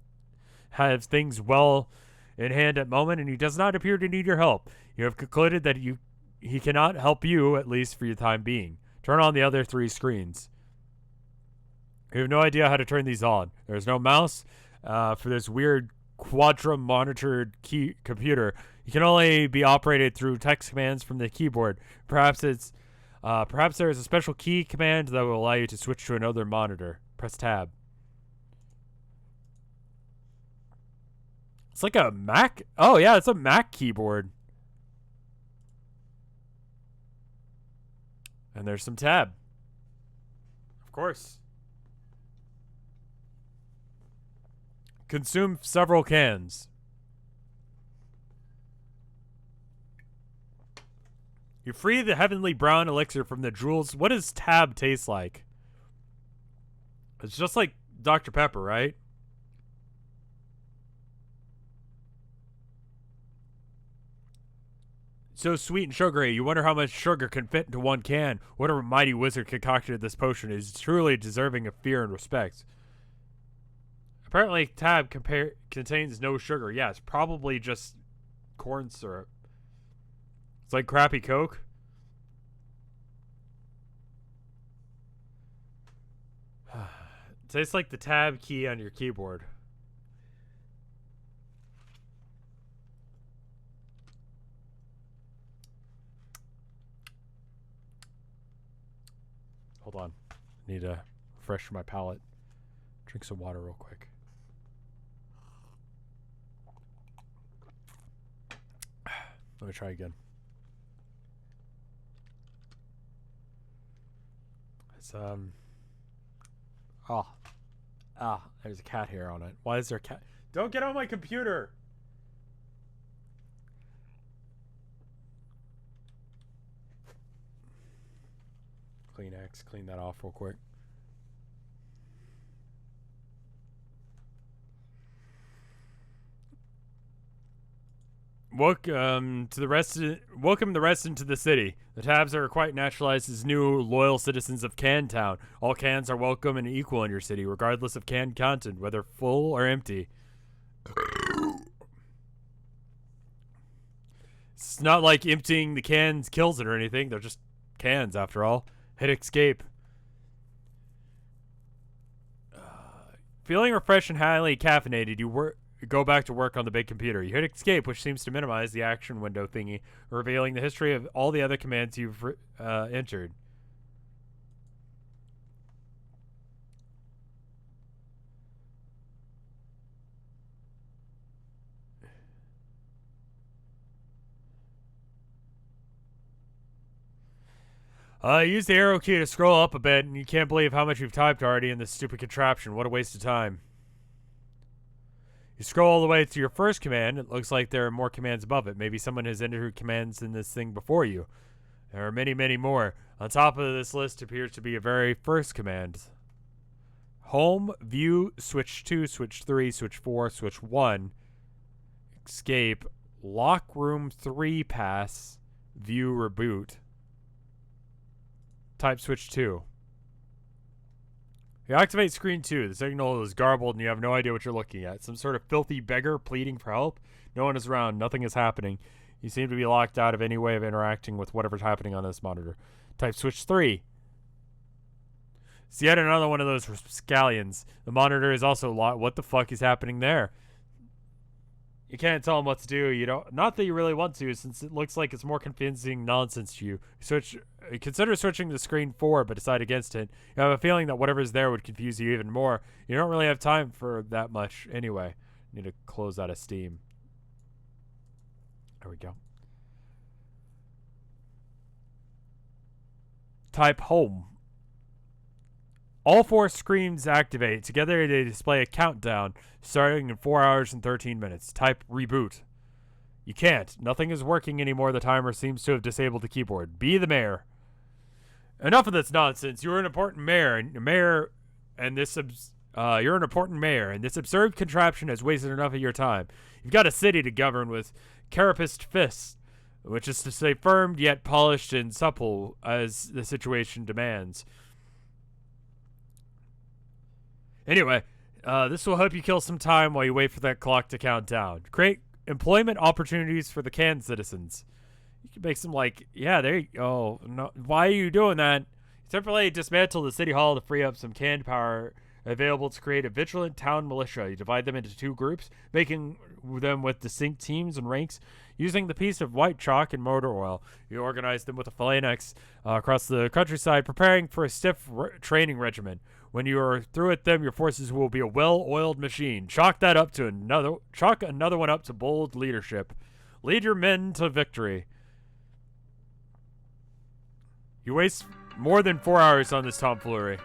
have things well in hand at the moment, and he does not appear to need your help. You have concluded that he cannot help you, at least for the time being. Turn on the other 3 screens. You have no idea how to turn these on. There's no mouse for this weird quadrum-monitored computer. You can only be operated through text commands from the keyboard. Perhaps there is a special key command that will allow you to switch to another monitor. Press tab. It's like a Mac. Oh yeah, it's a Mac keyboard. And there's some tab. Of course. Consume several cans. You free the heavenly brown elixir from the jewels. What does tab taste like? It's just like Dr. Pepper, right? So sweet and sugary, you wonder how much sugar can fit into one can. Whatever mighty wizard concocted this potion is truly deserving of fear and respect. Apparently, tab contains no sugar. Yeah, it's probably just corn syrup. It's like crappy Coke. It tastes like the tab key on your keyboard. Hold on. I need to refresh my palate. Drink some water real quick. Let me try again. It's there's a cat hair on it. Why is there a cat? Don't get on my computer. Kleenex, clean that off real quick. Welcome the rest into the city. The tabs are quite naturalized as new loyal citizens of Can Town. All cans are welcome and equal in your city, regardless of can content, whether full or empty. It's not like emptying the cans kills it or anything. They're just cans, after all. Hit escape. Feeling refreshed and highly caffeinated, you go back to work on the big computer. You hit escape, which seems to minimize the action window thingy, revealing the history of all the other commands you've entered. Use the arrow key to scroll up a bit, and you can't believe how much you've typed already in this stupid contraption. What a waste of time. You scroll all the way to your first command. It looks like there are more commands above it. Maybe someone has entered commands in this thing before you. There are many, many more. On top of this list appears to be a very first command. Home, view, switch 2, switch 3, switch 4, switch 1. Escape, lock room 3 pass, view, reboot. Type switch 2. You activate screen 2. The signal is garbled and you have no idea what you're looking at. Some sort of filthy beggar pleading for help. No one is around. Nothing is happening. You seem to be locked out of any way of interacting with whatever's happening on this monitor. Type switch 3. It's yet another one of those scallions. The monitor is also locked. What the fuck is happening there? You can't tell them what to do. You don't. Not that you really want to, since it looks like it's more convincing nonsense to you. Consider switching to screen 4, but decide against it. You have a feeling that whatever's there would confuse you even more. You don't really have time for that much anyway. Need to close out of Steam. There we go. Type home. All 4 screens activate. Together they display a countdown starting in 4 hours and 13 minutes. Type reboot. You can't. Nothing is working anymore. The timer seems to have disabled the keyboard. Be the mayor. Enough of this nonsense. You're an important mayor, you're an important mayor, and this absurd contraption has wasted enough of your time. You've got a city to govern with carapaced fists, which is to say firm yet polished and supple as the situation demands. Anyway, this will help you kill some time while you wait for that clock to count down. Create employment opportunities for the Can citizens. You can make some there you go. No, why are you doing that? Temporarily dismantle the city hall to free up some canned power available to create a vigilant town militia. You divide them into 2 groups, making them with distinct teams and ranks. Using the piece of white chalk and motor oil, you organize them with a phalanx across the countryside, preparing for a stiff training regimen. When you are through with them, your forces will be a well-oiled machine. Chalk another one up to bold leadership. Lead your men to victory. You waste more than 4 hours on this tomfoolery.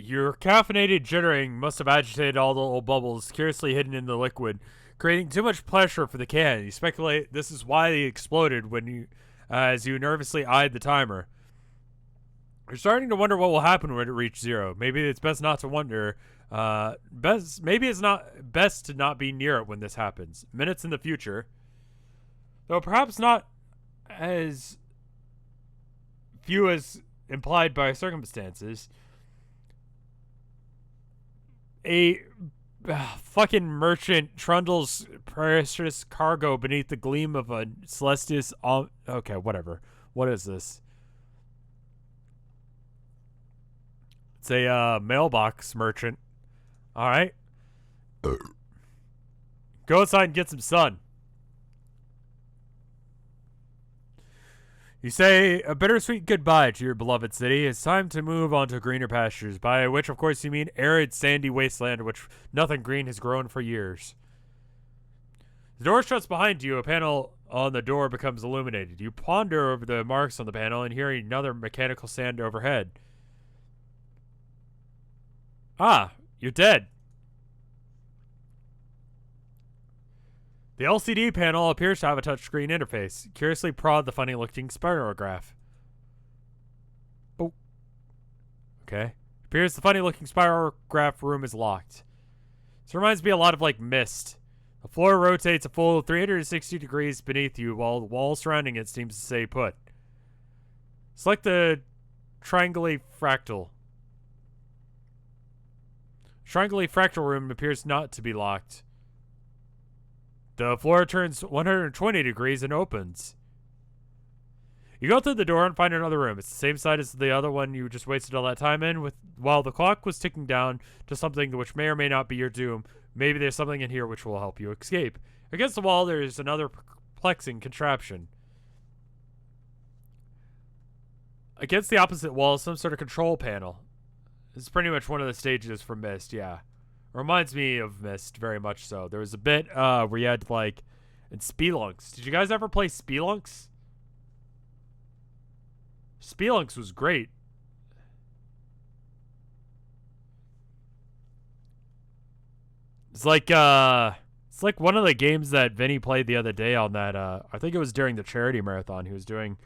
Your caffeinated jittering must have agitated all the little bubbles curiously hidden in the liquid, creating too much pressure for the can. You speculate this is why they exploded as you nervously eyed the timer. You're starting to wonder what will happen when it reaches 0. Maybe it's best not to wonder. Maybe it's not best to not be near it when this happens. Minutes in the future, though perhaps not as few as implied by circumstances. A fucking merchant trundles precious cargo beneath the gleam of a celestius. Okay, whatever. What is this? It's a mailbox merchant. All right. Go outside and get some sun. You say a bittersweet goodbye to your beloved city. It's time to move on to greener pastures, by which, of course, you mean arid, sandy wasteland in which nothing green has grown for years. The door shuts behind you. A panel on the door becomes illuminated. You ponder over the marks on the panel and hear another mechanical sound overhead. Ah, you're dead. The LCD panel appears to have a touchscreen interface. Curiously prod the funny-looking spirograph. Oh. Okay. Appears the funny-looking spirograph room is locked. This reminds me a lot of, like, Myst. The floor rotates a full 360 degrees beneath you, while the wall surrounding it seems to stay put. It's like the triangly fractal. Triangly fractal room appears not to be locked. The floor turns 120 degrees and opens. You go through the door and find another room. It's the same side as the other one you just wasted all that time in. While the clock was ticking down to something which may or may not be your doom, maybe there's something in here which will help you escape. Against the wall, there is another perplexing contraption. Against the opposite wall is some sort of control panel. This is pretty much one of the stages from Myst, yeah. Reminds me of Myst, very much so. There was a bit where you had, like, in Spelunks. Did you guys ever play Spelunks? Spelunks was great. It's like one of the games that Vinny played the other day on that, I think it was during the charity marathon. He was doing,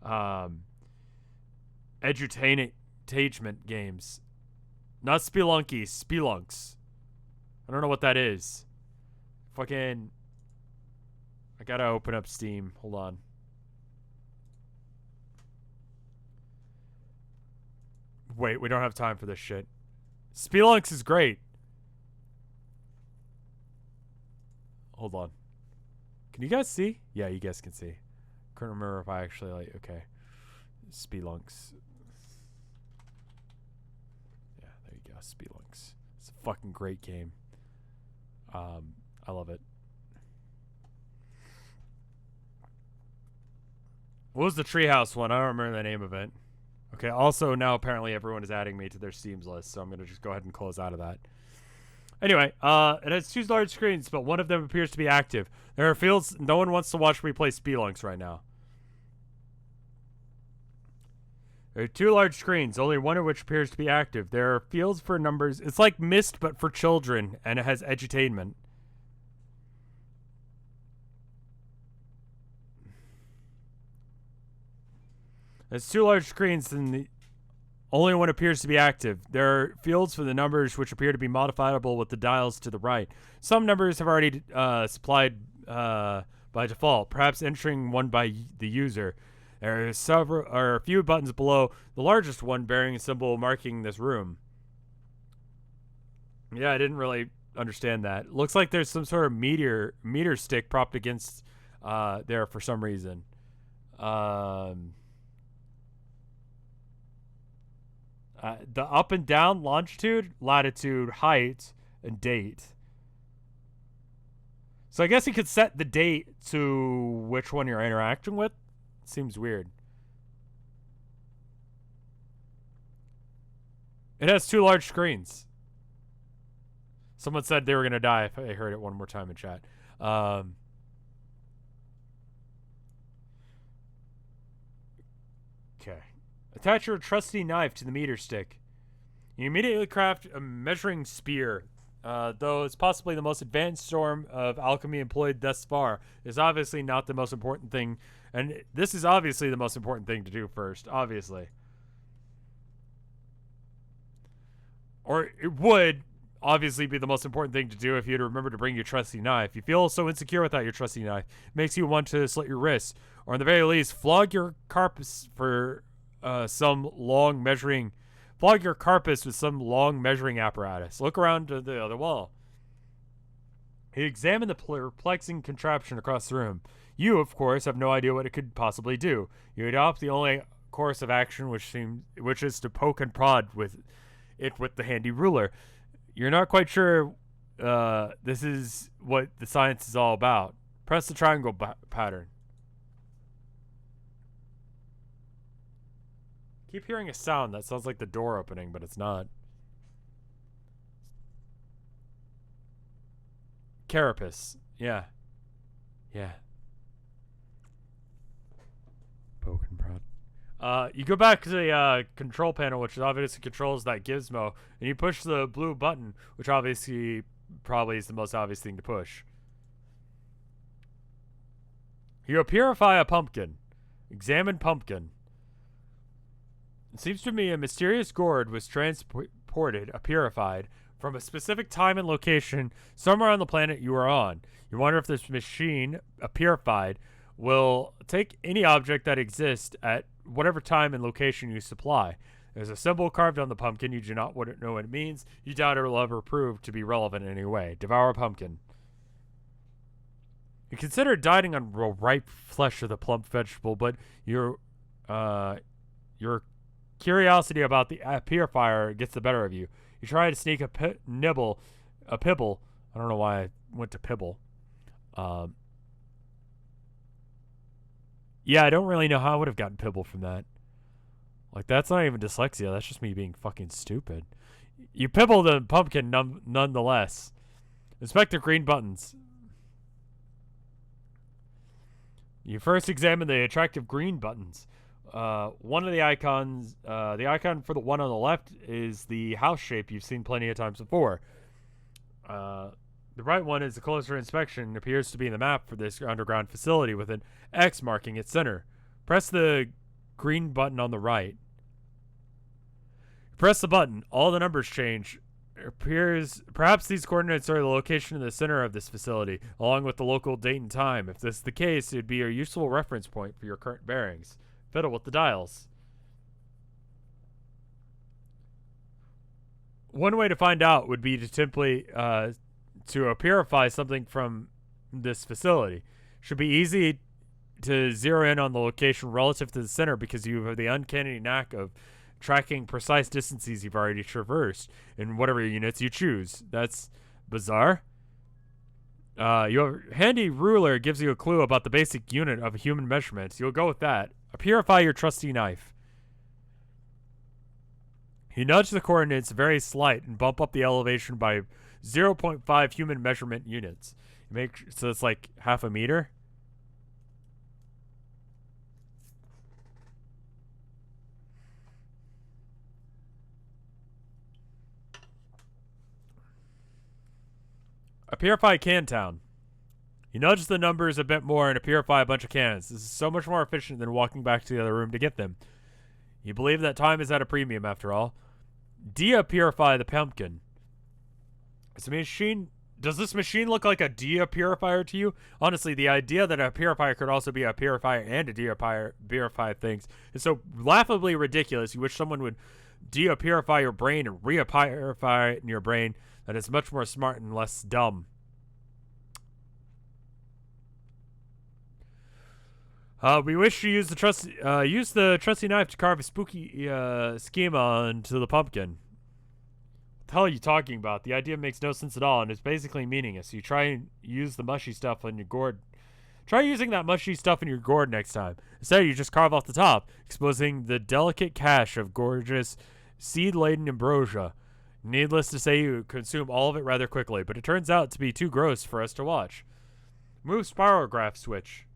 edutainment games. Not Spelunky, Spelunks. I don't know what that is. Fucking... I gotta open up Steam. Hold on. Wait, we don't have time for this shit. Spelunks is great. Hold on. Can you guys see? Yeah, you guys can see. Couldn't remember if I actually, like... Okay. Spelunks. Yeah, there you go. Spelunks. It's a fucking great game. I love it. What was the treehouse one? I don't remember the name of it. Okay, also now apparently everyone is adding me to their Steam's list, so I'm going to just go ahead and close out of that. Anyway, it has 2 large screens, but one of them appears to be active. There are fields no one wants to watch me play Spelunks right now. There are 2 large screens, only one of which appears to be active. There are fields for numbers. It's like Myst, but for children, and it has edutainment. It's two large screens, and the only one appears to be active. There are fields for the numbers which appear to be modifiable with the dials to the right. Some numbers have already supplied by default, perhaps entering one by the user. There are a few buttons below the largest one bearing a symbol marking this room. Yeah, I didn't really understand that. Looks like there's some sort of meter stick propped against there for some reason. The up and down longitude, latitude, height, and date. So I guess you could set the date to which one you're interacting with. Seems weird. It has two large screens. Someone said they were going to die if I heard it one more time in chat. Okay. Attach your trusty knife to the meter stick. You immediately craft a measuring spear. Though it's possibly the most advanced form of alchemy employed thus far, is obviously not the most important thing. And this is obviously the most important thing to do first, obviously. Or it would obviously be the most important thing to do if you'd remember to bring your trusty knife. You feel so insecure without your trusty knife. It makes you want to slit your wrists. Or in the very least, flog your carpus for some long measuring... Flog your carpus with some long measuring apparatus. Look around to the other wall. He examined the perplexing contraption across the room. You, of course, have no idea what it could possibly do. You adopt the only course of action which is to poke and prod with the handy ruler. You're not quite sure this is what the science is all about. Press the triangle pattern. Keep hearing a sound that sounds like the door opening, but it's not. Carapace. Yeah. Yeah. Poke and prod. You go back to the control panel, which obviously controls that gizmo, and you push the blue button, which obviously probably is the most obvious thing to push. You purify a pumpkin. Examine pumpkin. It seems to me a mysterious gourd was transported, purified, from a specific time and location somewhere on the planet you are on. You wonder if this machine, purified, will take any object that exists at whatever time and location you supply. There's a symbol carved on the pumpkin. You do not know what it means. You doubt it will ever prove to be relevant in any way. Devour a pumpkin. You consider dining on ripe flesh of the plump vegetable, but your curiosity about the purifier gets the better of you. You try to sneak a pibble. I don't know why I went to pibble. Yeah, I don't really know how I would have gotten pibble from that. Like, that's not even dyslexia. That's just me being fucking stupid. You pibble the pumpkin nonetheless. Inspect the green buttons. You first examine the attractive green buttons. One of the icons, the icon for the one on the left is the house shape you've seen plenty of times before. The right one is a closer inspection and appears to be the map for this underground facility with an X marking its center. Press the green button on the right. Press the button. All the numbers change. It appears perhaps these coordinates are the location in the center of this facility, along with the local date and time. If this is the case, it would be a useful reference point for your current bearings. Fiddle with the dials. One way to find out would be to simply to purify something from this facility. Should be easy to zero in on the location relative to the center because you have the uncanny knack of tracking precise distances you've already traversed in whatever units you choose. That's bizarre. Your handy ruler gives you a clue about the basic unit of human measurements. You'll go with that. Purify your trusty knife. You nudge the coordinates very slight and bump up the elevation by 0.5 human measurement units. So it's like half a meter. A purify can town. You nudge the numbers a bit more and purify a bunch of cans. This is so much more efficient than walking back to the other room to get them. You believe that time is at a premium after all. Purify the pumpkin. Does this machine look like a purifier to you? Honestly, the idea that a purifier could also be a purifier and a purify things is so laughably ridiculous. You wish someone would purify your brain and purify it in your brain. That is much more smart and less dumb. We wish to use the trusty knife to carve a spooky schema onto the pumpkin. What the hell are you talking about? The idea makes no sense at all, and it's basically meaningless. You try and use the mushy stuff on your gourd. Try using that mushy stuff in your gourd next time. Instead, you just carve off the top, exposing the delicate cache of gorgeous, seed-laden ambrosia. Needless to say, you consume all of it rather quickly, but it turns out to be too gross for us to watch. Move spirograph switch.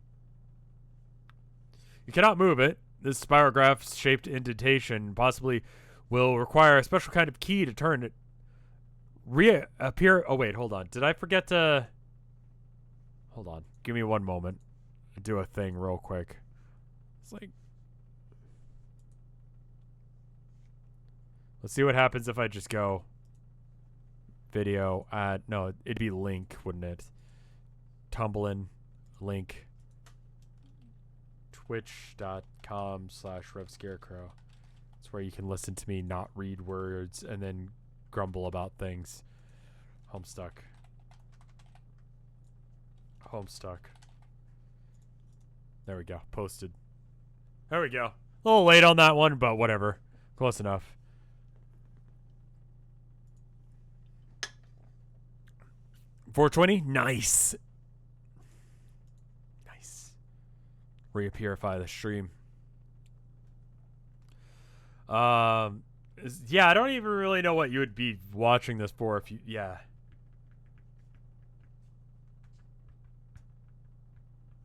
You cannot move it. This spirograph-shaped indentation possibly will require a special kind of key to turn it. Reappear. Oh, wait, hold on. Did I forget to... Hold on. Give me one moment. I'll do a thing real quick. It's like... Let's see what happens if I just go... Video at... No, it'd be link, wouldn't it? Tumblin. Link. Twitch.com/RevScarecrow. It's where you can listen to me not read words and then grumble about things. Homestuck. There we go. Posted. There we go. A little late on that one, but whatever. Close enough. $420? Nice. Repurify the stream. Yeah, I don't even really know what you would be watching this for if you... Yeah.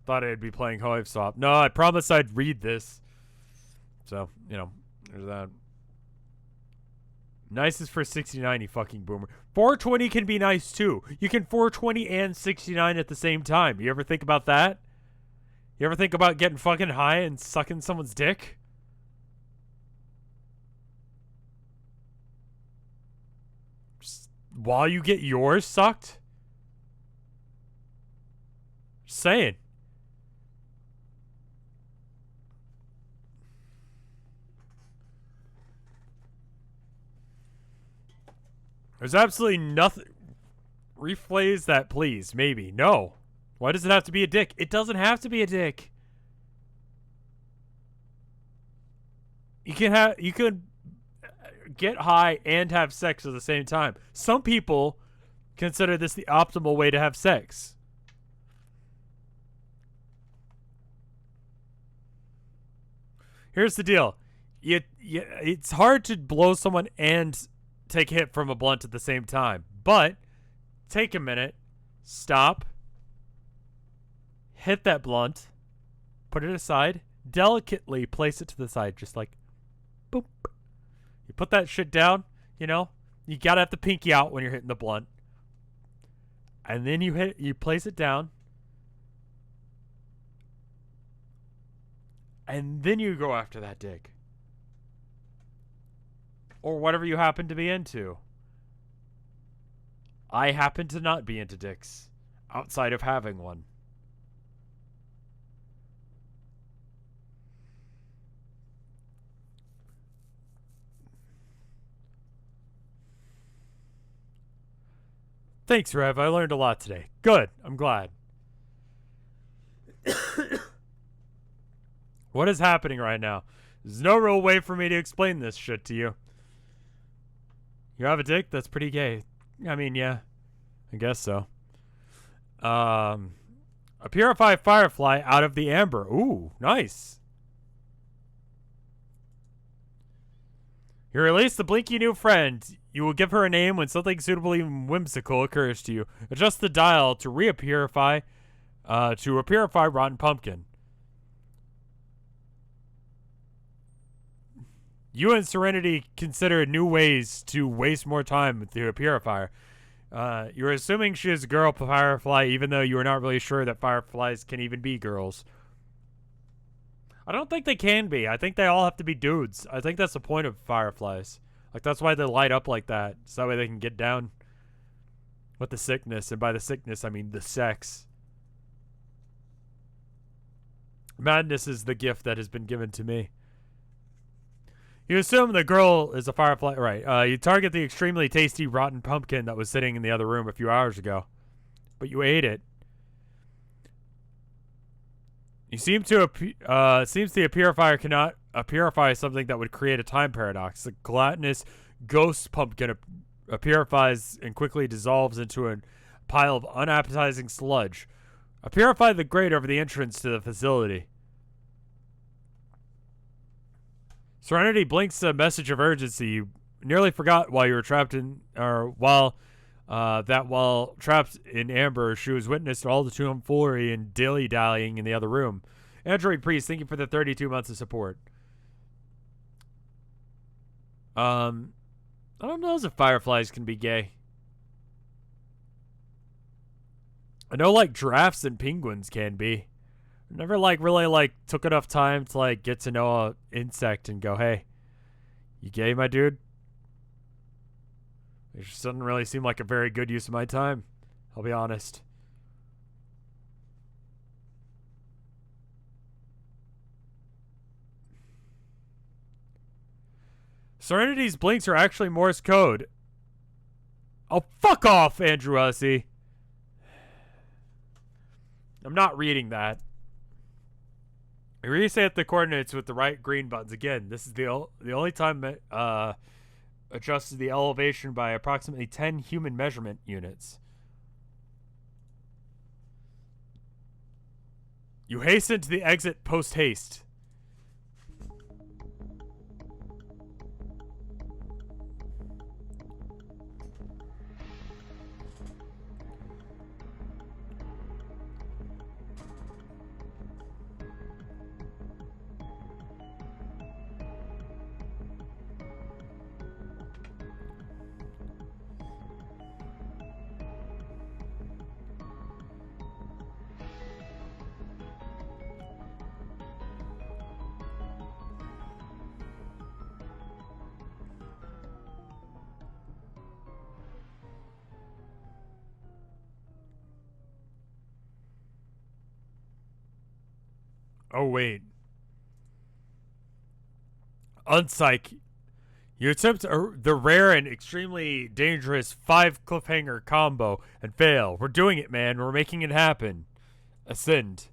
Thought I'd be playing Homestuck. No, I promised I'd read this. So, you know, there's that. Nice is for 69, you fucking boomer. 420 can be nice, too. You can 420 and 69 at the same time. You ever think about that? You ever think about getting fucking high and sucking someone's dick? Just while you get yours sucked? Just saying. There's absolutely nothing. Rephrase that, please. Maybe. No. Why does it have to be a dick? It doesn't have to be a dick. You could get high and have sex at the same time. Some people consider this the optimal way to have sex. Here's the deal. It's hard to blow someone and take a hit from a blunt at the same time. But take a minute. Stop. Hit that blunt, put it aside, delicately place it to the side, just like, boop. You put that shit down, you know, you gotta have the pinky out when you're hitting the blunt. And then you place it down. And then you go after that dick. Or whatever you happen to be into. I happen to not be into dicks, outside of having one. Thanks, Rev. I learned a lot today. Good. I'm glad. What is happening right now? There's no real way for me to explain this shit to you. You have a dick? That's pretty gay. I mean, yeah. I guess so. A purified firefly out of the amber. Ooh, nice. You release the blinky new friend. You will give her a name when something suitably whimsical occurs to you. Adjust the dial to purify rotten pumpkin. You and Serenity consider new ways to waste more time with your purifier. You're assuming she is a girl firefly, even though you are not really sure that fireflies can even be girls. I don't think they can be. I think they all have to be dudes. I think that's the point of fireflies. Like, that's why they light up like that. So that way they can get down with the sickness. And by the sickness, I mean the sex. Madness is the gift that has been given to me. You assume the girl is a firefly. Right. You target the extremely tasty rotten pumpkin that was sitting in the other room a few hours ago. But you ate it. You seems the purifier cannot purify something that would create a time paradox. The gelatinous ghost pumpkin purifies and quickly dissolves into a pile of unappetizing sludge. Purify the grate over the entrance to the facility. Serenity blinks a message of urgency. You nearly forgot while you were trapped in, or while trapped in amber, she was witness to all the tomfoolery and dilly-dallying in the other room. Android Priest, thank you for the 32 months of support. I don't know if fireflies can be gay. I know, like, giraffes and penguins can be. Never, like, really, like, took enough time to, like, get to know an insect and go, hey, you gay, my dude? It just doesn't really seem like a very good use of my time. I'll be honest. Serenity's blinks are actually Morse code. Oh, fuck off, Andrew Hussey. I'm not reading that. Reset the coordinates with the right green buttons. Again, this is the only time it adjusted the elevation by approximately 10 human measurement units. You hasten to the exit post-haste. Oh, wait. Unpsych. You attempt the rare and extremely dangerous 5 cliffhanger combo and fail. We're doing it, man. We're making it happen. Ascend.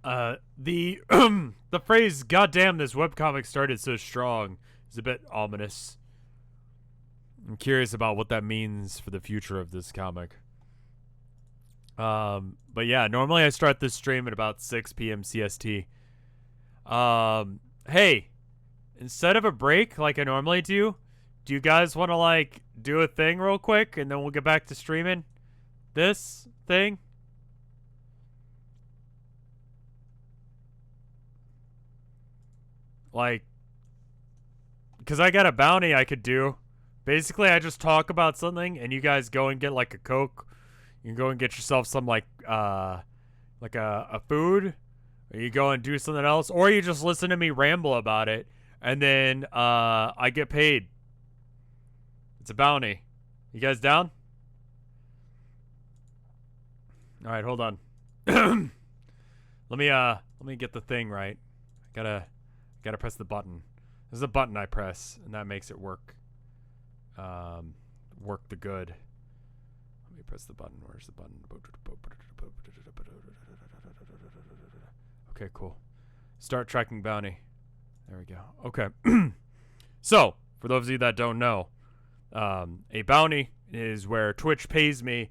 The the phrase "goddamn, this webcomic started so strong" is a bit ominous. I'm curious about what that means for the future of this comic. But yeah, normally I start this stream at about 6 p.m. CST. Hey, instead of a break like I normally do you guys want to like do a thing real quick and then we'll get back to streaming this thing? Like, because I got a bounty I could do. Basically, I just talk about something and you guys go and get like a Coke. You can go and get yourself some like a food, or you go and do something else, or you just listen to me ramble about it, and then I get paid. It's a bounty. You guys down? All right, hold on. Let me get the thing right. I gotta press the button. There's a button I press, and that makes it work. Work the good. Let me press the button. Where's the button? Okay, cool. Start tracking bounty. There we go. Okay. So, for those of you that don't know, a bounty is where Twitch pays me.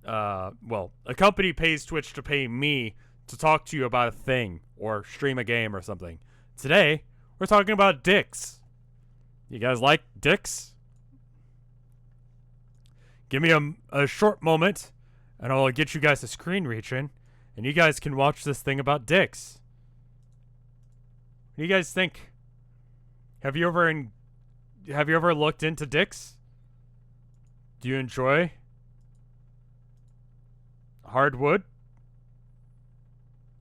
Well, a company pays Twitch to pay me to talk to you about a thing or stream a game or something. Today, we're talking about dicks. You guys like dicks? Give me a short moment, and I'll get you guys a screen reaching, and you guys can watch this thing about dicks. What do you guys think? Have you ever looked into dicks? Do you enjoy hardwood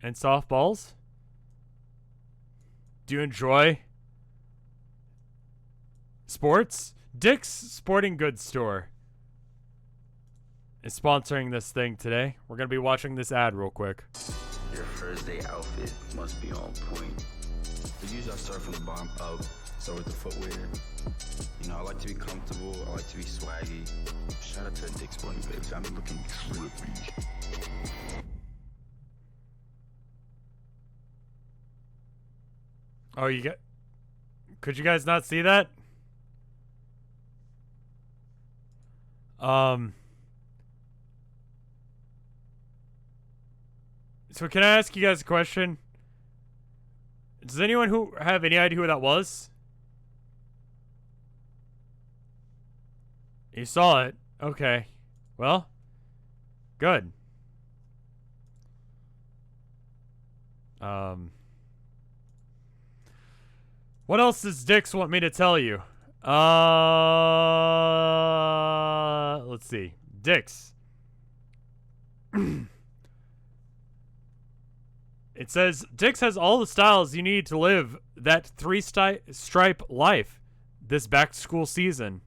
and softballs? Do you enjoy sports? Dick's Sporting Goods Store is sponsoring this thing today. We're going to be watching this ad real quick. Your first day outfit must be on point. But usually I start from the bottom up, start with the footwear. You know, I like to be comfortable, I like to be swaggy. Shout out to Dick's Sporting Goods, I'm looking trippy. Oh, could you guys not see that? So can I ask you guys a question? Does anyone who have any idea who that was? You saw it. Okay. Well, good. What else does Dix want me to tell you? Let's see. Dix. It says, Dix has all the styles you need to live that three-stripe life this back-to-school season.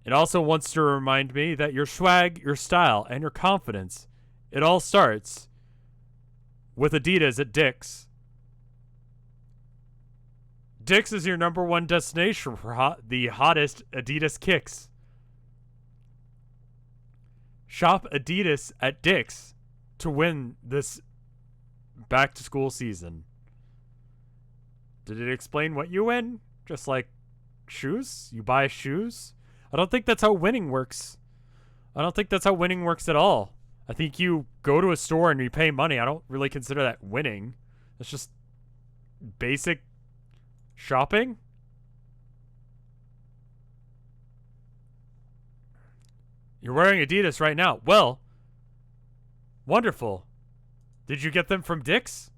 It also wants to remind me that your swag, your style, and your confidence, it all starts with Adidas at Dix. Dix is your #1 destination for the hottest Adidas kicks. Shop Adidas at Dix to win this back-to-school season. Did it explain what you win? Just like shoes? You buy shoes? I don't think that's how winning works. I don't think that's how winning works at all. I think you go to a store and you pay money. I don't really consider that winning. It's just basic shopping. You're wearing Adidas right now. Well, wonderful. Did you get them from Dick's?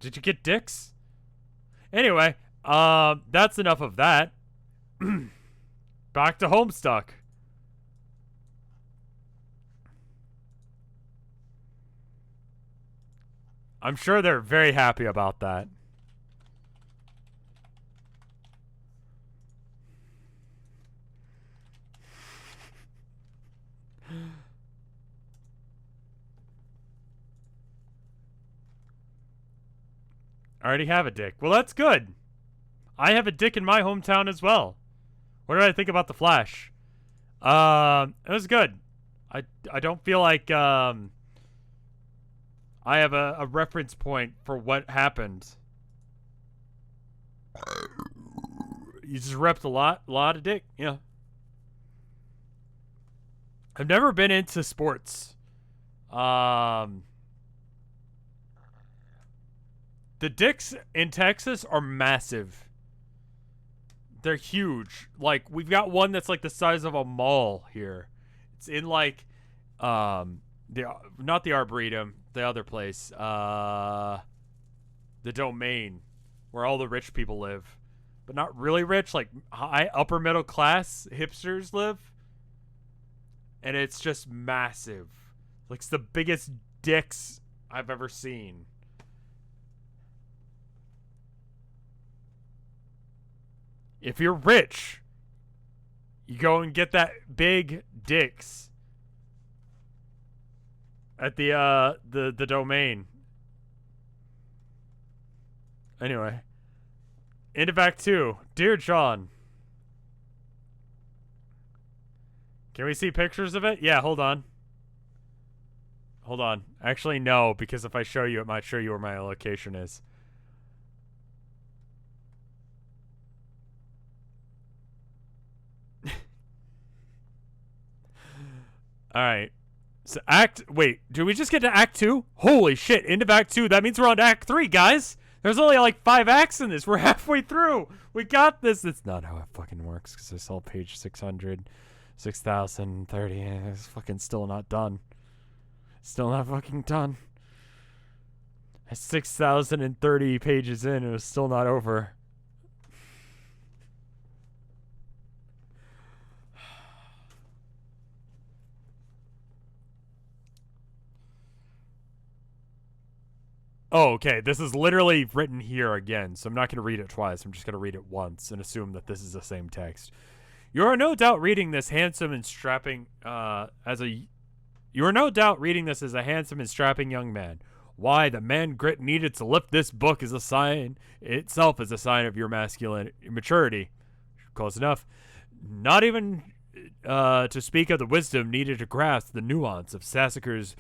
Did you get Dick's? Anyway, that's enough of that. Back to Homestuck. I'm sure they're very happy about that. I already have a dick. Well, that's good. I have a dick in my hometown as well. What did I think about The Flash? It was good. I don't feel like I have a reference point for what happened. You just repped a lot of dick. Yeah. I've never been into sports. The dicks in Texas are massive. They're huge. Like, we've got one that's like the size of a mall here. It's in like, not the Arboretum, the other place, the Domain, where all the rich people live, but not really rich, like high upper middle class hipsters live, and it's just massive. Like, it's the biggest dicks I've ever seen. If you're rich, you go and get that big dicks at the Domain. Anyway, into Act 2. Dear John. Can we see pictures of it? Yeah, hold on. Hold on. Actually, no, because if I show you, it might show you where my location is. Alright. So wait, do we just get to Act 2? Holy shit, into Act 2. That means we're on to Act 3, guys. There's only like 5 acts in this. We're halfway through. We got this. It's not how it fucking works, because I saw page 600, 6,030, and it's fucking still not done. Still not fucking done. At 6,030 pages in, it was still not over. Oh, okay. This is literally written here again, so I'm not going to read it twice. I'm just going to read it once and assume that this is the same text. You are no doubt reading this handsome and strapping You are no doubt reading this as a handsome and strapping young man. Why the man grit needed to lift this book is a sign itself is a sign of your masculine maturity. Close enough. Not even to speak of the wisdom needed to grasp the nuance of Sassacre's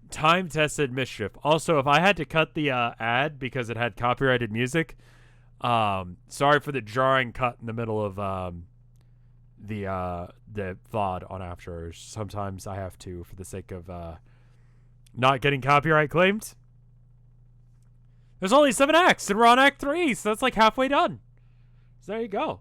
time-tested mischief. Also, if I had to cut the ad because it had copyrighted music, sorry for the jarring cut in the middle of the VOD on After Hours. Sometimes I have to, for the sake of not getting copyright claimed. There's only 7 acts, and we're on Act 3, so that's like halfway done. So there you go.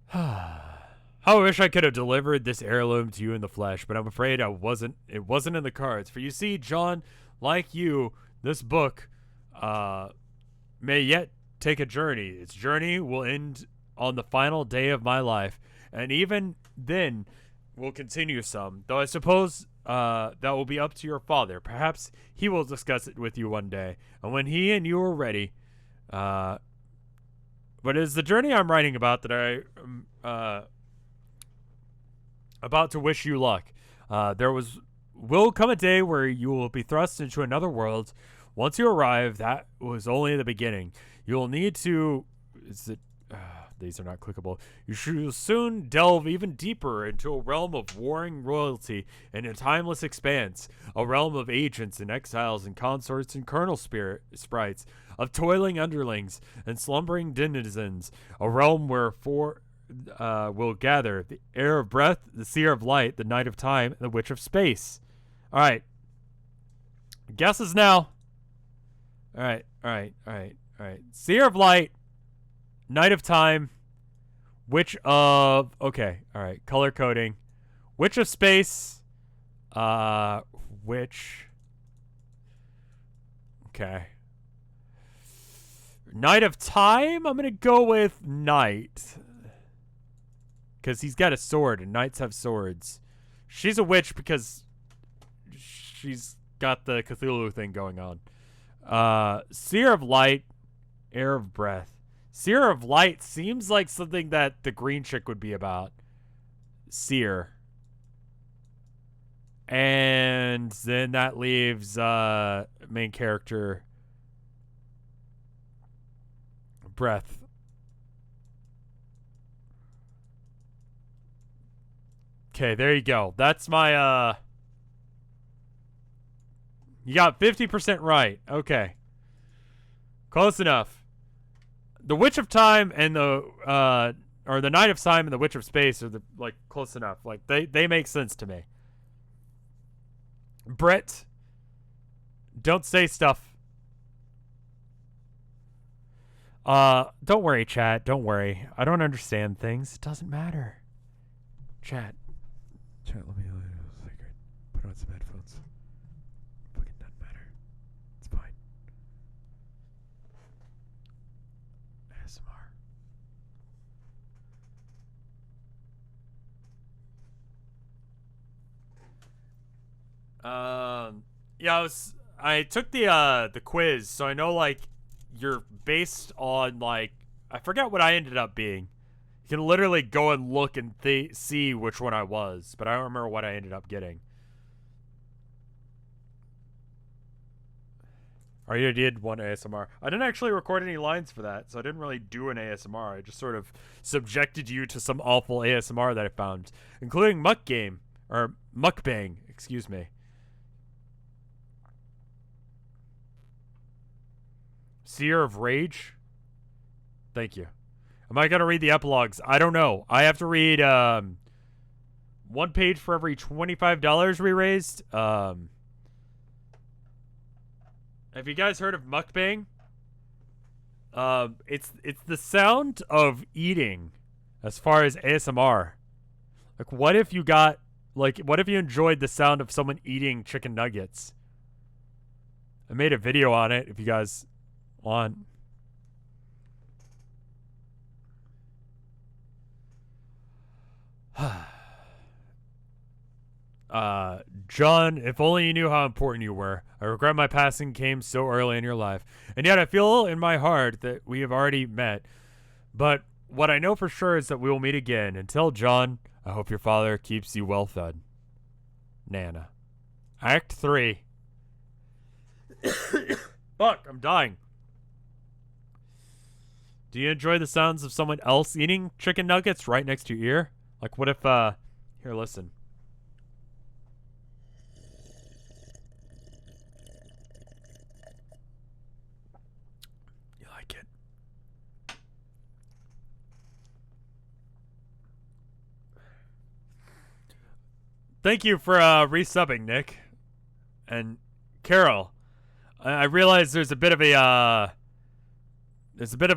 How I wish I could have delivered this heirloom to you in the flesh, but I'm afraid it wasn't in the cards. For you see, John, like you, this book may yet take a journey. Its journey will end on the final day of my life, and even then will continue some, though I suppose that will be up to your father. Perhaps he will discuss it with you one day, and when he and you are ready. But it is the journey I'm writing about that I about to wish you luck. Will come a day where you will be thrust into another world. Once you arrive, that was only the beginning. You will need to... these are not clickable. You should soon delve even deeper into a realm of warring royalty and a timeless expanse. A realm of agents and exiles and consorts and colonel sprites, of toiling underlings and slumbering denizens. A realm where will gather the heir of breath, the seer of light, the knight of time, and the witch of space. All right. Guesses now. All right. Seer of light, knight of time, witch of... Okay. All right. Color coding. Witch of space. Witch... Okay. Knight of time? I'm going to go with knight. Because he's got a sword, and knights have swords. She's a witch because she's got the Cthulhu thing going on. Seer of light, heir of breath. Seer of light seems like something that the green chick would be about. Seer. And then that leaves main character breath. Okay, there you go. That's my, You got 50% right. Okay. Close enough. The Witch of Time and the, or the Knight of Time and the Witch of Space are, like, close enough. Like, they make sense to me. Brett, don't say stuff. Don't worry, chat. Don't worry. I don't understand things. It doesn't matter. Chat, let me secret. Put on some headphones. Fucking doesn't matter. It's fine. ASMR. Yeah, I took the quiz, so I know, like, you're based on, like, I forget what I ended up being. You can literally go and look and see which one I was, but I don't remember what I ended up getting. Or you did one ASMR. I didn't actually record any lines for that, so I didn't really do an ASMR. I just sort of subjected you to some awful ASMR that I found, including mukbang, excuse me. Seer of Rage? Thank you. Am I going to read the epilogues? I don't know. I have to read one page for every $25 we raised. Have you guys heard of mukbang? It's the sound of eating as far as ASMR. Like, what if you enjoyed the sound of someone eating chicken nuggets? I made a video on it if you guys want. John, if only you knew how important you were. I regret my passing came so early in your life, and yet I feel in my heart that we have already met. But what I know for sure is that we will meet again. Until John, I hope your father keeps you well fed. Nana. Act 3. Fuck, I'm dying. Do you enjoy the sounds of someone else eating chicken nuggets right next to your ear? Like, what if, here, listen. You like it? Thank you for, resubbing, Nick. And Carol. I realize there's a bit of a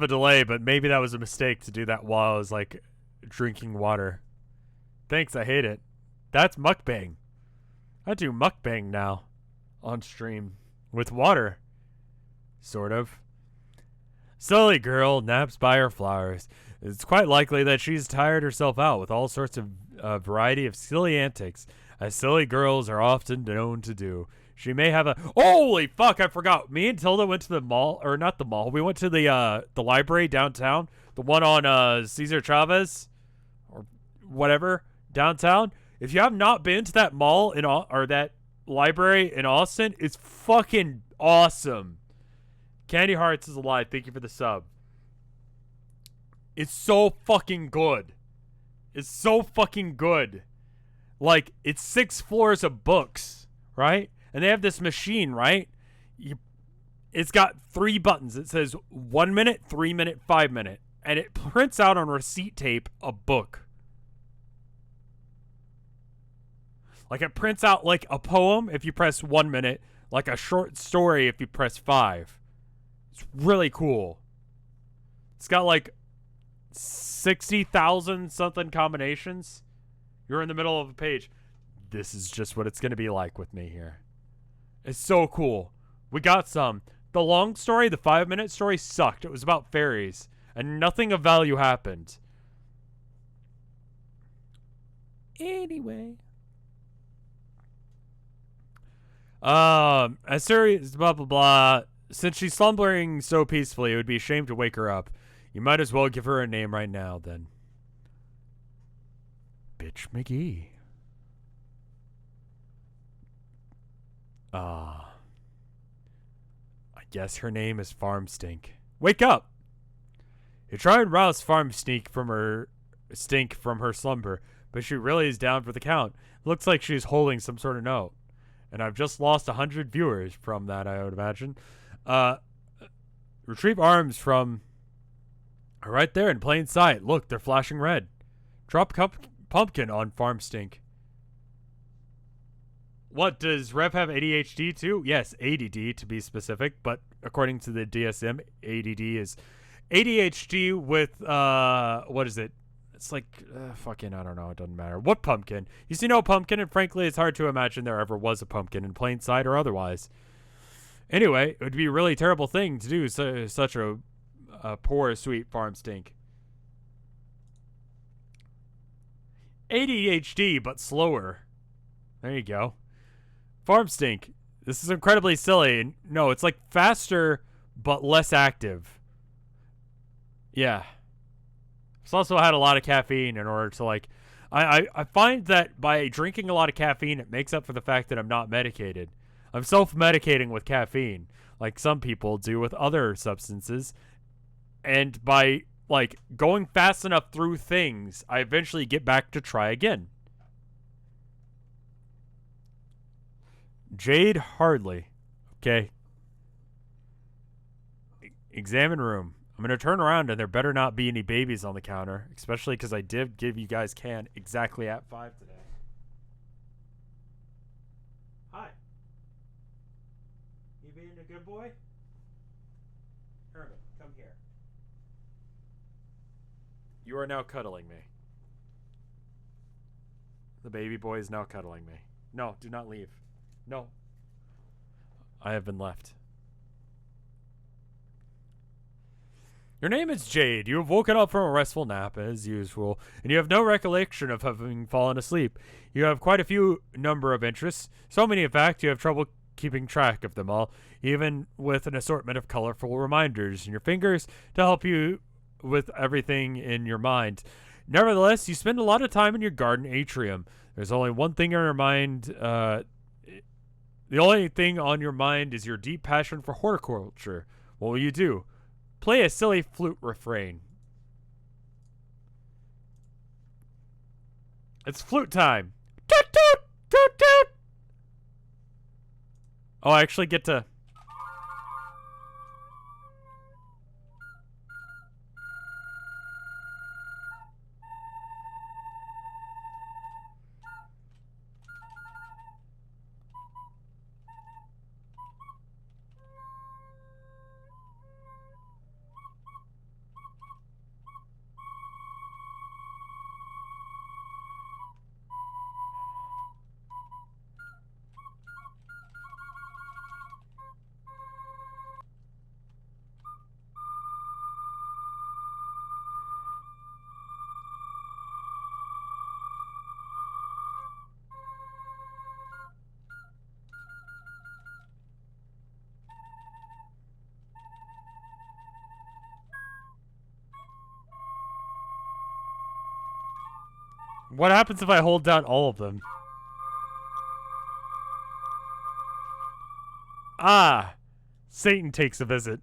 delay, but maybe that was a mistake to do that while I was, like, drinking water. Thanks, I hate it. That's mukbang. I do mukbang now. On stream. With water. Sort of. Silly girl naps by her flowers. It's quite likely that she's tired herself out with all sorts of variety of silly antics, as silly girls are often known to do. She may have a... Holy fuck, I forgot. Me and Tilda went to the mall, or not the mall. We went to the library downtown. The one on Cesar Chavez, or whatever, downtown. If you have not been to that mall or that library in Austin, it's fucking awesome. Candy Hearts is alive. Thank you for the sub. It's so fucking good. It's so fucking good. Like, it's 6 floors of books, right? And they have this machine, right? It's got 3 buttons. It says 1 minute, 3 minute, 5 minute. And it prints out on receipt tape a book. Like, it prints out like a poem if you press 1 minute, like a short story if you press 5. It's really cool. It's got like 60,000 something combinations. You're in the middle of a page. This is just what it's going to be like with me here. It's so cool. We got some. The long story, the 5-minute story, sucked. It was about fairies, and nothing of value happened. Anyway. As serious, blah, blah, blah. Since she's slumbering so peacefully, it would be a shame to wake her up. You might as well give her a name right now, then. Bitch McGee. I guess her name is Farm Stink. Wake up! You try and rouse Farm Stink from her slumber, but she really is down for the count. Looks like she's holding some sort of note. And I've just lost 100 viewers from that, I would imagine. Retrieve arms from right there in plain sight. Look, they're flashing red. Drop pumpkin on farm stink. What, does Rev have ADHD too? Yes, ADD to be specific, but according to the DSM, ADD is ADHD with, what is it? It's like, fucking, I don't know, it doesn't matter. What pumpkin? You see no pumpkin, and frankly, it's hard to imagine there ever was a pumpkin in plain sight or otherwise. Anyway, it would be a really terrible thing to do, such a poor, sweet farm stink. ADHD, but slower. There you go. Farm stink. This is incredibly silly. No, it's like faster, but less active. Yeah. It's also had a lot of caffeine in order to, like... I find that by drinking a lot of caffeine, it makes up for the fact that I'm not medicated. I'm self-medicating with caffeine, like some people do with other substances. And by, like, going fast enough through things, I eventually get back to try again. Jade Hardley. Okay. Examine room. I'm going to turn around and there better not be any babies on the counter, especially because I did give you guys can exactly at 5 today. Hi. You being a good boy? Herman, come here. You are now cuddling me. The baby boy is now cuddling me. No, do not leave. No. I have been left. Your name is Jade. You have woken up from a restful nap, as usual, and you have no recollection of having fallen asleep. You have quite a few number of interests, so many in fact you have trouble keeping track of them all, even with an assortment of colorful reminders in your fingers to help you with everything in your mind. Nevertheless, you spend a lot of time in your garden atrium. There's only one thing on your mind, the only thing on your mind is your deep passion for horticulture. What will you do? Play a silly flute refrain. It's flute time. Toot toot toot toot. Oh, I actually get to... What happens if I hold down all of them? Ah! Satan takes a visit.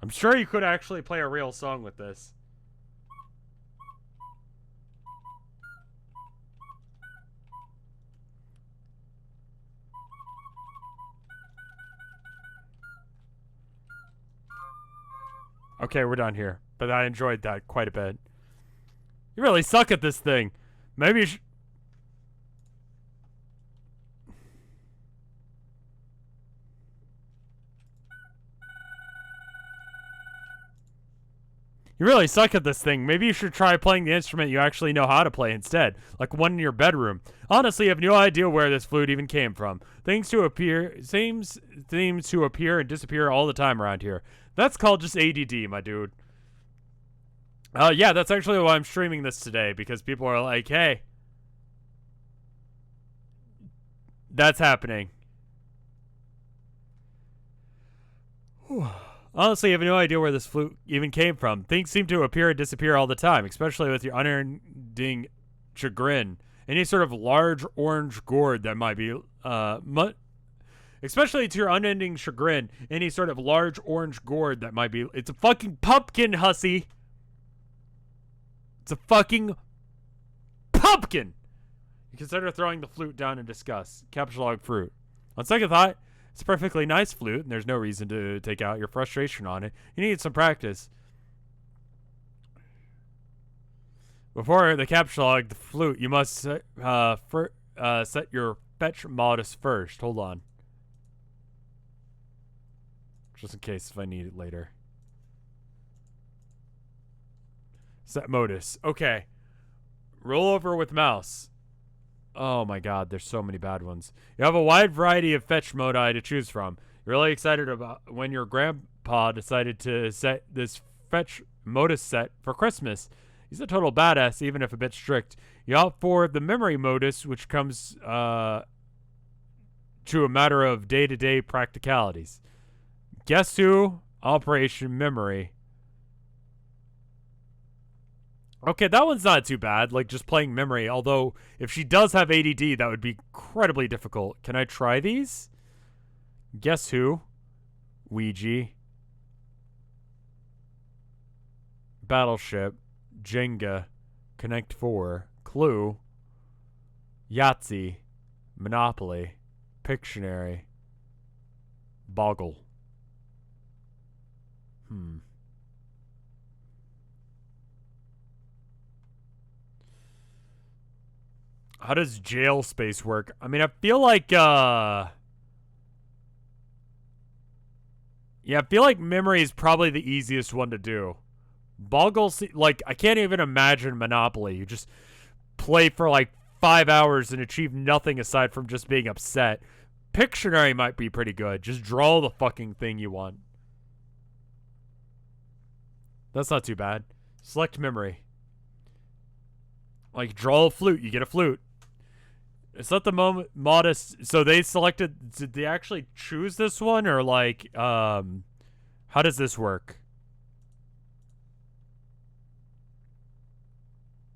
I'm sure you could actually play a real song with this. Okay, we're done here. But I enjoyed that quite a bit. You really suck at this thing. Maybe you should... You really suck at this thing. Maybe you should try playing the instrument you actually know how to play instead, like one in your bedroom. Honestly, I have no idea where this flute even came from. Things to appear and disappear all the time around here. That's called just ADD, my dude. Yeah, that's actually why I'm streaming this today, because people are like, hey, that's happening. Whew. Honestly, I have no idea where this flute even came from. Things seem to appear and disappear all the time, especially with your unending chagrin. Any sort of large orange gourd that might be, especially to your unending chagrin, any sort of large orange gourd that might be. It's a fucking pumpkin, hussy. It's a fucking pumpkin. You consider throwing the flute down in disgust. Capture log fruit. On second thought, it's a perfectly nice flute, and there's no reason to take out your frustration on it. You need some practice. Before the capture log, the flute, you must set your fetch modus first. Hold on. Just in case if I need it later. Set modus. Okay. Roll over with mouse. Oh my god, there's so many bad ones. You have a wide variety of fetch modi to choose from. You're really excited about when your grandpa decided to set this fetch modus set for Christmas. He's a total badass, even if a bit strict. You opt for the memory modus, which comes to a matter of day-to-day practicalities. Guess who? Operation Memory. Okay, that one's not too bad, like just playing memory, although if she does have ADD, that would be incredibly difficult. Can I try these? Guess who? Ouija. Battleship. Jenga. Connect 4. Clue. Yahtzee. Monopoly. Pictionary. Boggle. How does jail space work? I mean, I feel like, yeah, I feel like memory is probably the easiest one to do. Boggle, like, I can't even imagine Monopoly. You just play for like 5 hours and achieve nothing aside from just being upset. Pictionary might be pretty good. Just draw the fucking thing you want. That's not too bad. Select memory. Like, draw a flute. You get a flute. It's not the moment modest. So they selected. Did they actually choose this one, or like, how does this work?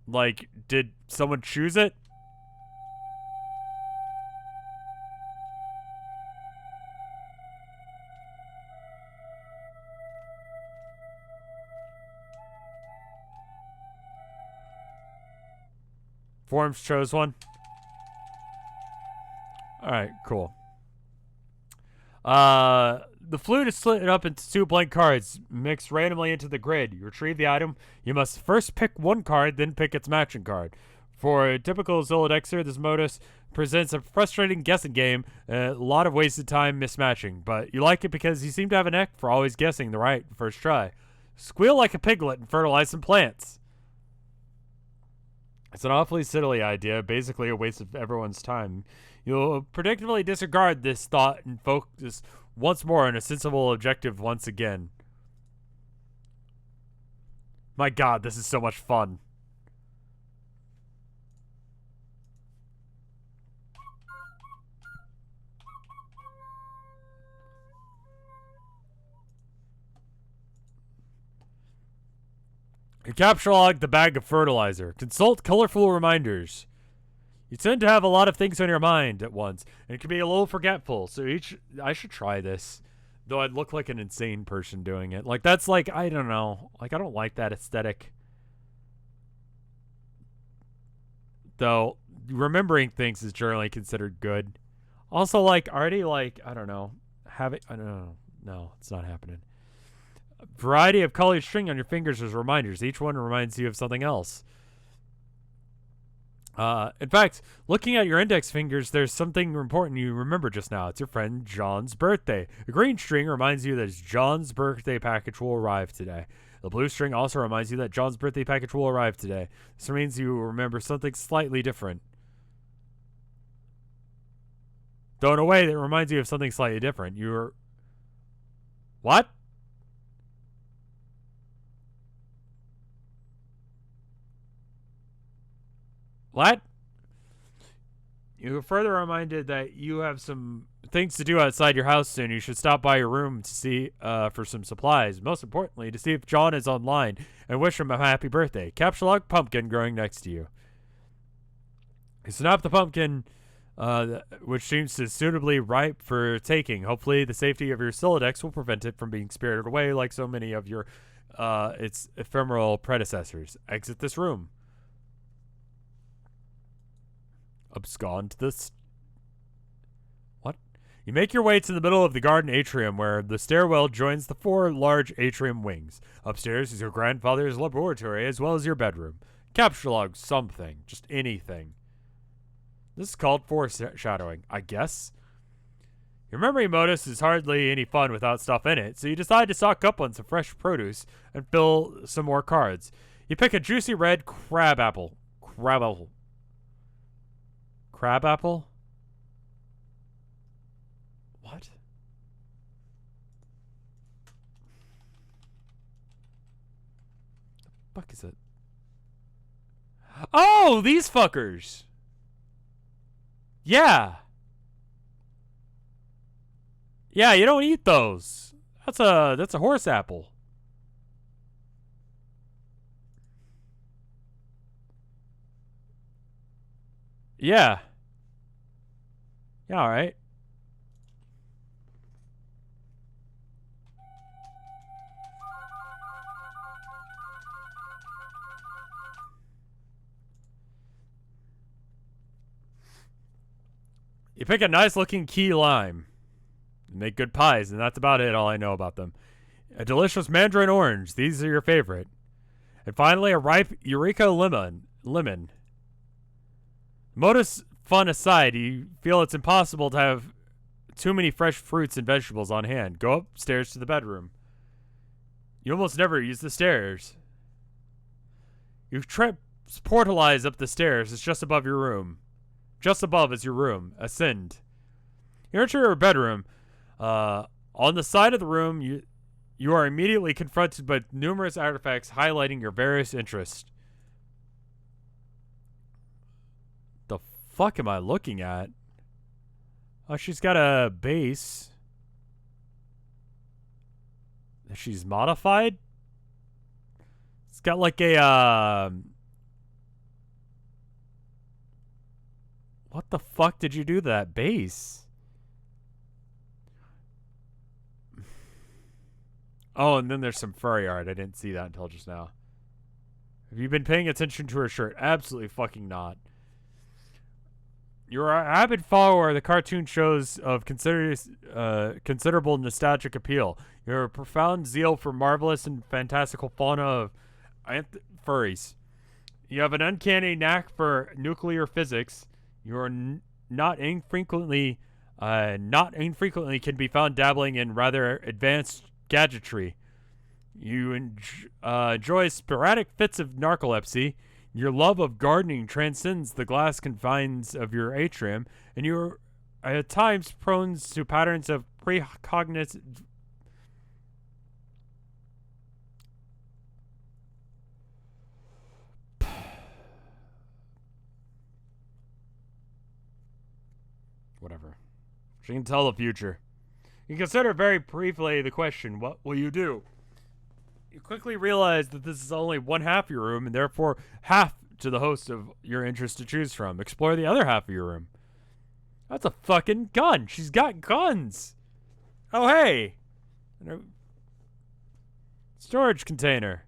Like, did someone choose it? Forms chose one. Alright, cool. The flute is split up into 2 blank cards, mixed randomly into the grid. You retrieve the item. You must first pick one card, then pick its matching card. For a typical Zolodexer, this modus presents a frustrating guessing game, a lot of wasted time mismatching, but you like it because you seem to have a knack for always guessing the right first try. Squeal like a piglet and fertilize some plants. It's an awfully silly idea, basically a waste of everyone's time. You'll predictably disregard this thought and focus once more on a sensible objective once again. My god, this is so much fun. You capture log the bag of fertilizer. Consult colorful reminders. You tend to have a lot of things on your mind at once, and it can be a little forgetful, so I should try this. Though I'd look like an insane person doing it. Like, that's like, I don't know. Like, I don't like that aesthetic. Though, remembering things is generally considered good. Also, like, already, like, I don't know. I don't know. No, it's not happening. A variety of colored string on your fingers as reminders. Each one reminds you of something else. In fact, looking at your index fingers, there's something important you remember just now. It's your friend John's birthday. The green string reminds you that John's birthday package will arrive today. The blue string also reminds you that John's birthday package will arrive today. This means you remember something slightly different. Though in a way that reminds you of something slightly different. You're... What? What? You are further reminded that you have some things to do outside your house soon. You should stop by your room to see for some supplies. Most importantly, to see if John is online and wish him a happy birthday. Capture log pumpkin growing next to you. You snap the pumpkin which seems to suitably ripe for taking. Hopefully, the safety of your Silodex will prevent it from being spirited away like so many of your its ephemeral predecessors. Exit this room. Abscond this. What? You make your way to the middle of the garden atrium where the stairwell joins the 4 large atrium wings. Upstairs is your grandfather's laboratory as well as your bedroom. Capture log something. Just anything. This is called foreshadowing, I guess. Your memory modus is hardly any fun without stuff in it, so you decide to stock up on some fresh produce and fill some more cards. You pick a juicy red crab apple. Crab apple? What? The fuck is it? Oh, these fuckers! Yeah. Yeah, you don't eat those. That's a horse apple. Yeah. Yeah, all right. You pick a nice looking key lime. You make good pies, and that's about it, all I know about them. A delicious mandarin orange. These are your favorite. And finally, a ripe Eureka lemon. Modus fun aside, you feel it's impossible to have too many fresh fruits and vegetables on hand. Go upstairs to the bedroom. You almost never use the stairs. You portalize up the stairs. It's just above your room. Just above is your room. Ascend. You enter your bedroom. On the side of the room, you are immediately confronted by numerous artifacts highlighting your various interests. The fuck am I looking at? Oh, she's got a base. She's modified? It's got like a, what the fuck did you do to that base? Oh, and then there's some furry art. I didn't see that until just now. Have you been paying attention to her shirt? Absolutely fucking not. You're an avid follower of the cartoon shows of considerable nostalgic appeal. Your profound zeal for marvelous and fantastical fauna of furries. You have an uncanny knack for nuclear physics. You are not infrequently can be found dabbling in rather advanced gadgetry. You enjoy sporadic fits of narcolepsy. Your love of gardening transcends the glass confines of your atrium, and you are at times prone to patterns of precognitive. Whatever. She can tell the future. You consider very briefly the question, what will you do? You quickly realize that this is only one half of your room, and therefore half to the host of your interest to choose from. Explore the other half of your room. That's a fucking gun. She's got guns. Oh, hey. Storage container.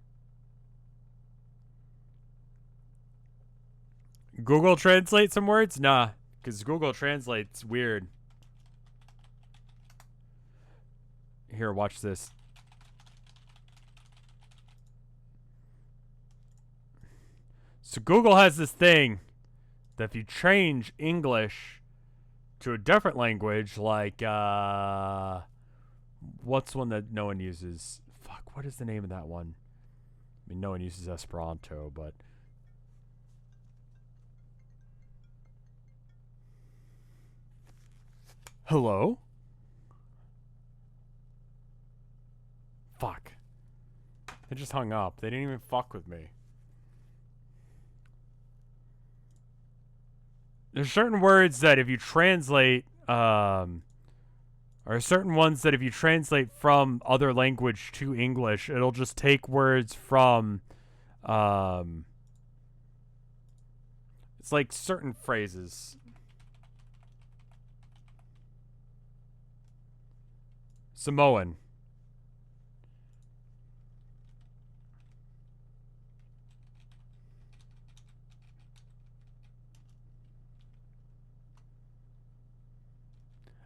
Google Translate some words? Nah, because Google Translate's weird. Here, watch this. So Google has this thing that if you change English to a different language, like, what's one that no one uses? Fuck, what is the name of that one? I mean, no one uses Esperanto, but... Hello? Fuck. They just hung up. They didn't even fuck with me. There's certain words that if you translate, or certain ones that if you translate from other language to English, it'll just take words from, it's like certain phrases. Samoan.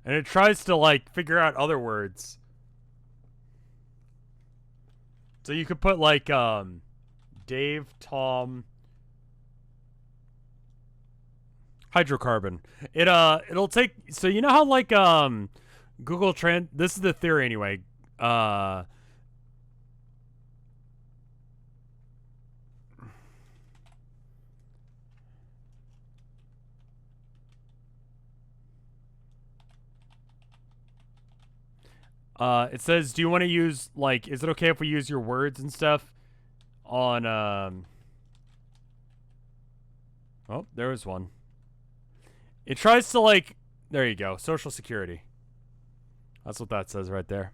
And it tries to, like, figure out other words. So you could put, like, Dave, Tom, hydrocarbon. It'll take, so you know how, like, Google this is the theory anyway. It says, do you want to use, like, is it okay if we use your words and stuff on, oh, there was one. It tries to, like, there you go, Social Security. That's what that says right there.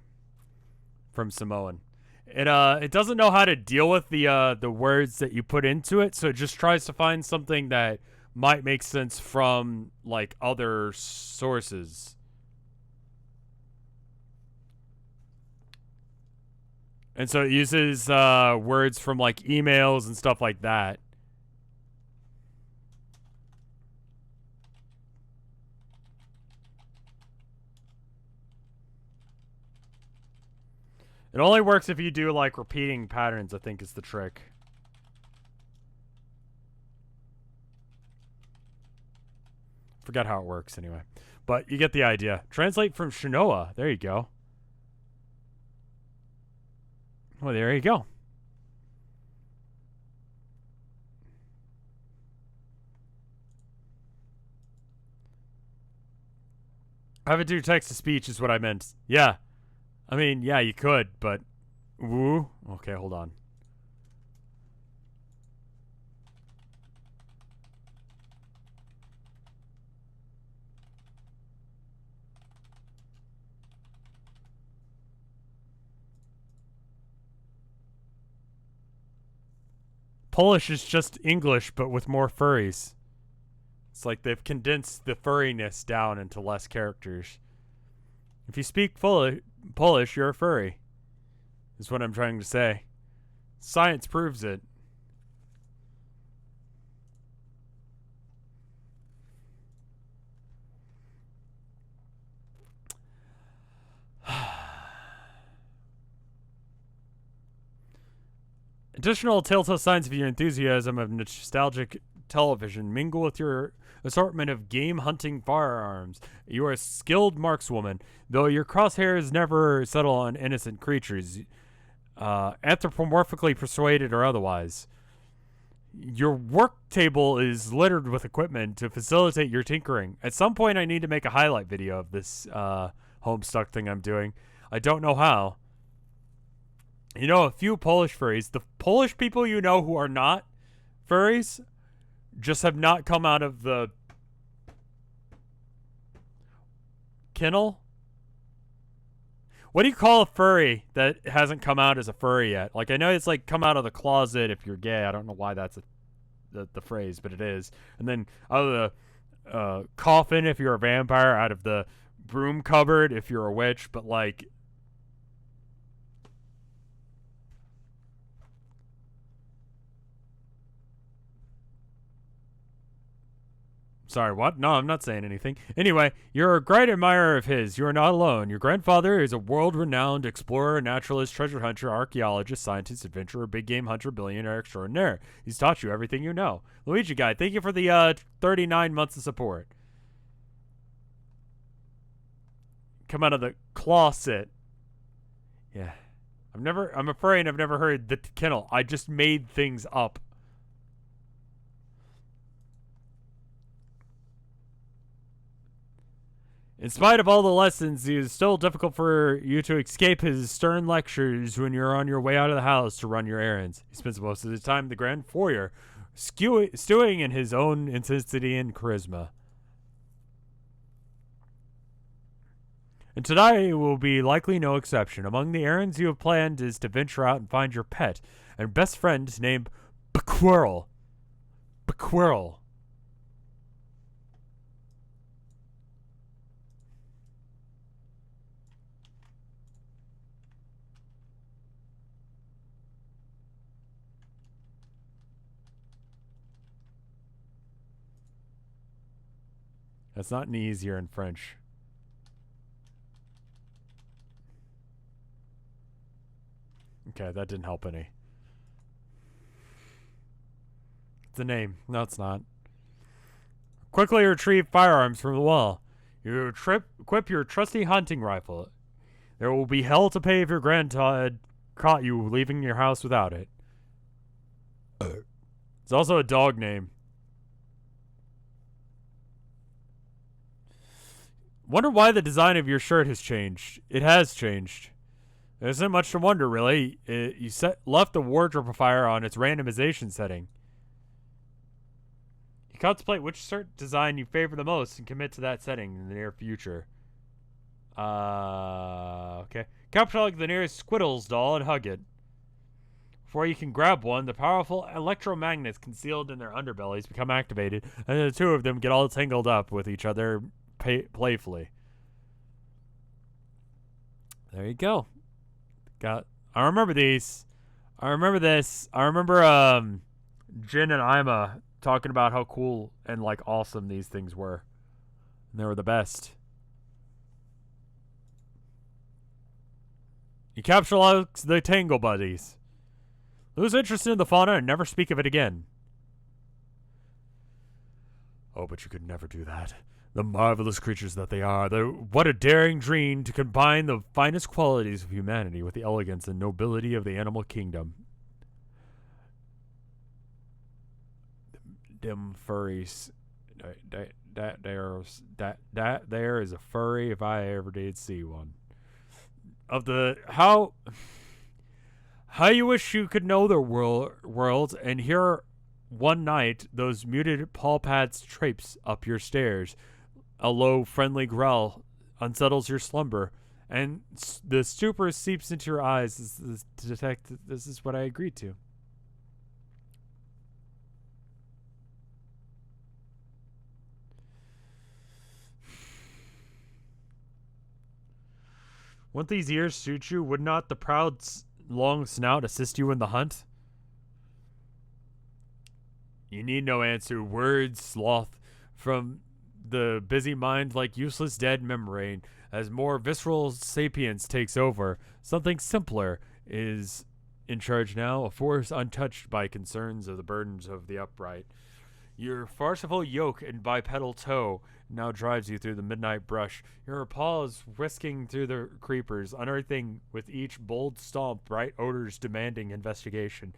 From Samoan. It doesn't know how to deal with the words that you put into it, so it just tries to find something that might make sense from, like, other sources. And so it uses words from, like, emails and stuff like that. It only works if you do, like, repeating patterns, I think is the trick. Forgot how it works anyway. But you get the idea. Translate from Shinoa. There you go. Well, there you go. Have it do text-to-speech is what I meant. Yeah. I mean, yeah, you could, but... Woo? Okay, hold on. Polish is just English, but with more furries. It's like they've condensed the furriness down into less characters. If you speak Polish, you're a furry. Is what I'm trying to say. Science proves it. Additional telltale signs of your enthusiasm of nostalgic television mingle with your assortment of game hunting firearms. You are a skilled markswoman, though your crosshairs never settle on innocent creatures, anthropomorphically persuaded or otherwise. Your work table is littered with equipment to facilitate your tinkering. At some point, I need to make a highlight video of this Homestuck thing I'm doing. I don't know how. You know, a few Polish furries. The Polish people you know who are not furries just have not come out of the kennel. What do you call a furry that hasn't come out as a furry yet? Like, I know it's like come out of the closet if you're gay. I don't know why that's the phrase, but it is. And then out of the coffin if you're a vampire, out of the broom cupboard if you're a witch, but like... Sorry, what? No, I'm not saying anything. Anyway, you're a great admirer of his. You are not alone. Your grandfather is a world-renowned explorer, naturalist, treasure hunter, archaeologist, scientist, adventurer, big game hunter, billionaire extraordinaire. He's taught you everything you know. Luigi Guy, thank you for the 39 months of support. Come out of the closet. Yeah. I'm afraid I've never heard the kennel. I just made things up. In spite of all the lessons, it is still difficult for you to escape his stern lectures when you're on your way out of the house to run your errands. He spends most of his time in the grand foyer, stewing in his own intensity and charisma. And today will be likely no exception. Among the errands you have planned is to venture out and find your pet and best friend named Bequirrel. Bequirrel. That's not any easier in French. Okay, that didn't help any. It's a name. No, it's not. Quickly retrieve firearms from the wall. You equip your trusty hunting rifle. There will be hell to pay if your granddad caught you leaving your house without it. It's also a dog name. Wonder why the design of your shirt has changed. It has changed. There isn't much to wonder, really. You left the wardrobe fire on its randomization setting. You contemplate which shirt design you favor the most and commit to that setting in the near future. Okay. Capture the nearest Squiddles doll and hug it. Before you can grab one, the powerful electromagnets concealed in their underbellies become activated, and the two of them get all tangled up with each other playfully. There you go. I remember these. I remember this. I remember Jin and Ima talking about how cool and like awesome these things were. And they were the best. You capture the Tangle Buddies. Lose interest in the fauna and never speak of it again. Oh, but you could never do that. The marvelous creatures that they are. What a daring dream to combine the finest qualities of humanity with the elegance and nobility of the animal kingdom. Them furries. That there is a furry if I ever did see one. How you wish you could know their world and hear one night those muted paw pads traipse up your stairs. A low, friendly growl unsettles your slumber, and the stupor seeps into your eyes to detect that this is what I agreed to. Wouldn't these ears suit you? Would not the proud long snout assist you in the hunt? You need no answer. Words, sloth, from the busy mind like useless dead memory. As more visceral sapience takes over, something simpler is in charge now, a force untouched by concerns of the burdens of the upright. Your farcical yoke and bipedal toe now drives you through the midnight brush, your paws whisking through the creepers, unearthing with each bold stomp bright odors demanding investigation.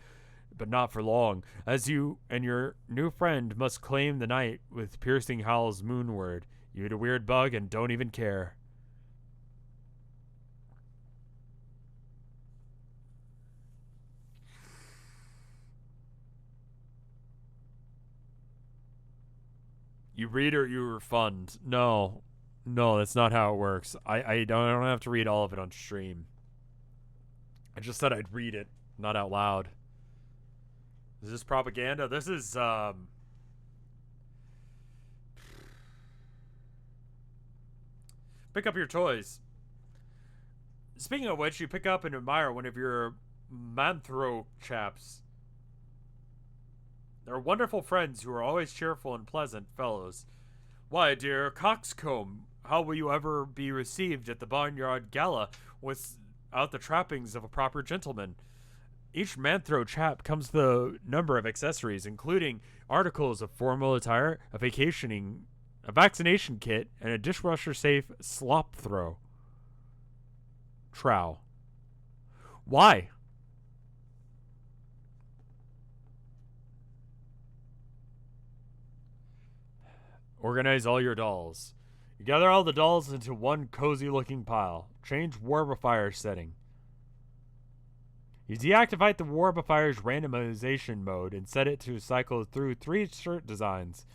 But not for long, as you and your new friend must claim the night with piercing howls moonward. You eat a weird bug and don't even care. You read or you refund. No, that's not how it works. I don't have to read all of it on stream. I just said I'd read it, not out loud. Is this propaganda? This is, pick up your toys. Speaking of which, you pick up and admire one of your Manthro chaps. They're wonderful friends who are always cheerful and pleasant fellows. Why, dear coxcomb, how will you ever be received at the barnyard gala without the trappings of a proper gentleman? Each Manthro chap comes with a number of accessories, including articles of formal attire, a vaccination kit, and a dishwasher-safe slop throw. Trow. Why? Organize all your dolls. You gather all the dolls into one cozy-looking pile. Change Warbifier setting. You deactivate the Warbifier's randomization mode and set it to cycle through 3 shirt designs.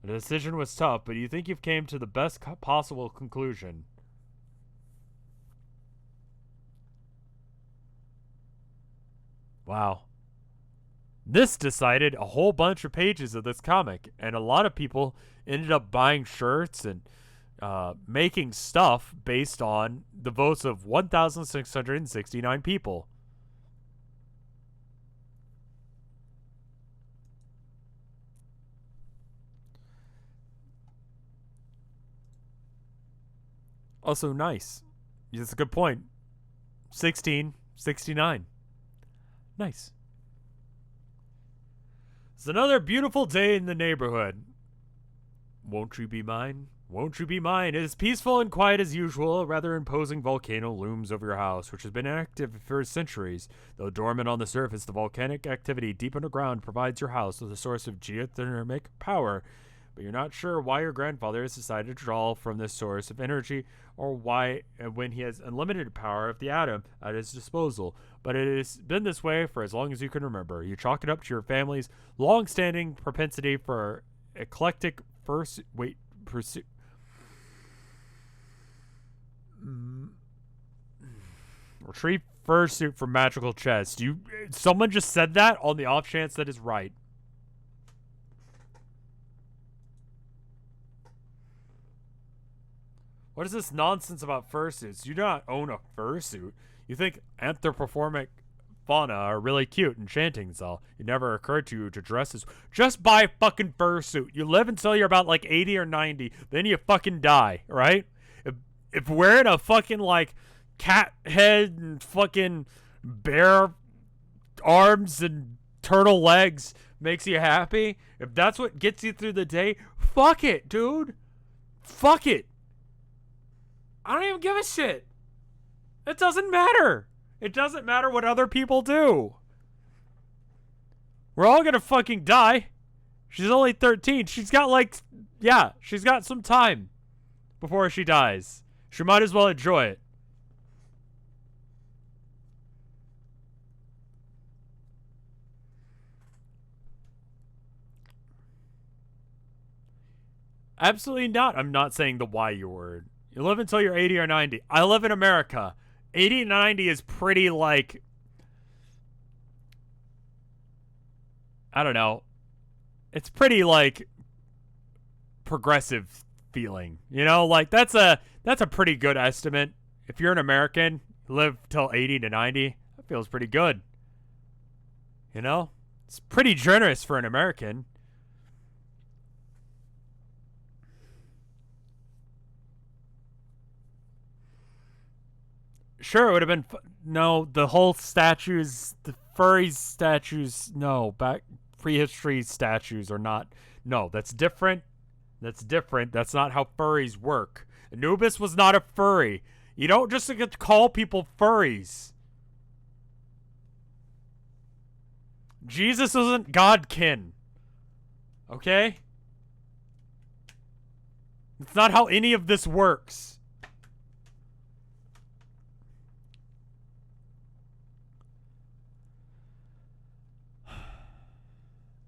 The decision was tough, but you think you've came to the best possible conclusion. Wow. This decided a whole bunch of pages of this comic, and a lot of people ended up buying shirts and making stuff based on the votes of 1,669 people. Also nice. That's a good point. 1669. Nice. It's another beautiful day in the neighborhood. Won't you be mine? Won't you be mine? It is peaceful and quiet as usual. A rather imposing volcano looms over your house, which has been active for centuries. Though dormant on the surface, the volcanic activity deep underground provides your house with a source of geothermic power. But you're not sure why your grandfather has decided to draw from this source of energy, or why when he has unlimited power of the atom at his disposal. But it has been this way for as long as you can remember. You chalk it up to your family's long-standing propensity for eclectic pursuit. Retrieve fursuit from magical chest. Someone just said that on the off chance that is right. What is this nonsense about fursuits? You do not own a fursuit. You think anthropomorphic fauna are really cute, enchanting is all. It never occurred to you to dress as... Just buy a fucking fursuit. You live until you're about like 80 or 90, then you fucking die, right? If wearing a fucking like cat head and fucking bear arms and turtle legs makes you happy, if that's what gets you through the day, fuck it, dude. Fuck it. I don't even give a shit. It doesn't matter. It doesn't matter what other people do. We're all gonna fucking die. She's only 13. She's got she's got some time before she dies. She might as well enjoy it. Absolutely not. I'm not saying the Y word. You live until you're 80 or 90. I live in America. 80 and 90 is pretty like... I don't know. It's pretty like progressive feeling. You know, like that's a pretty good estimate. If you're an American, live till 80 to 90, that feels pretty good. You know? It's pretty generous for an American. Sure, it would have been... No, the whole statues, the furry statues, no. Prehistory statues are not... No, that's different. That's different. That's not how furries work. Anubis was not a furry. You don't just get to call people furries. Jesus isn't Godkin. Okay? It's not how any of this works.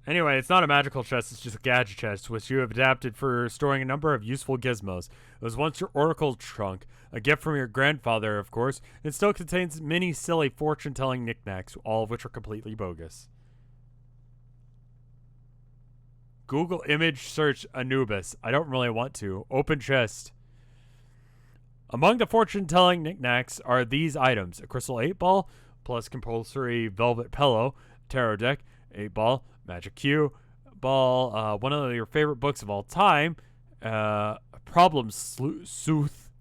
Anyway, it's not a magical chest, it's just a gadget chest, which you have adapted for storing a number of useful gizmos. It was once your oracle trunk, a gift from your grandfather, of course. It still contains many silly fortune-telling knickknacks, all of which are completely bogus. Google image search Anubis. I don't really want to. Open chest. Among the fortune-telling knickknacks are these items. A crystal 8-ball, plus compulsory velvet pillow, tarot deck, 8-ball, magic cue, ball, one of your favorite books of all time, problem sooth.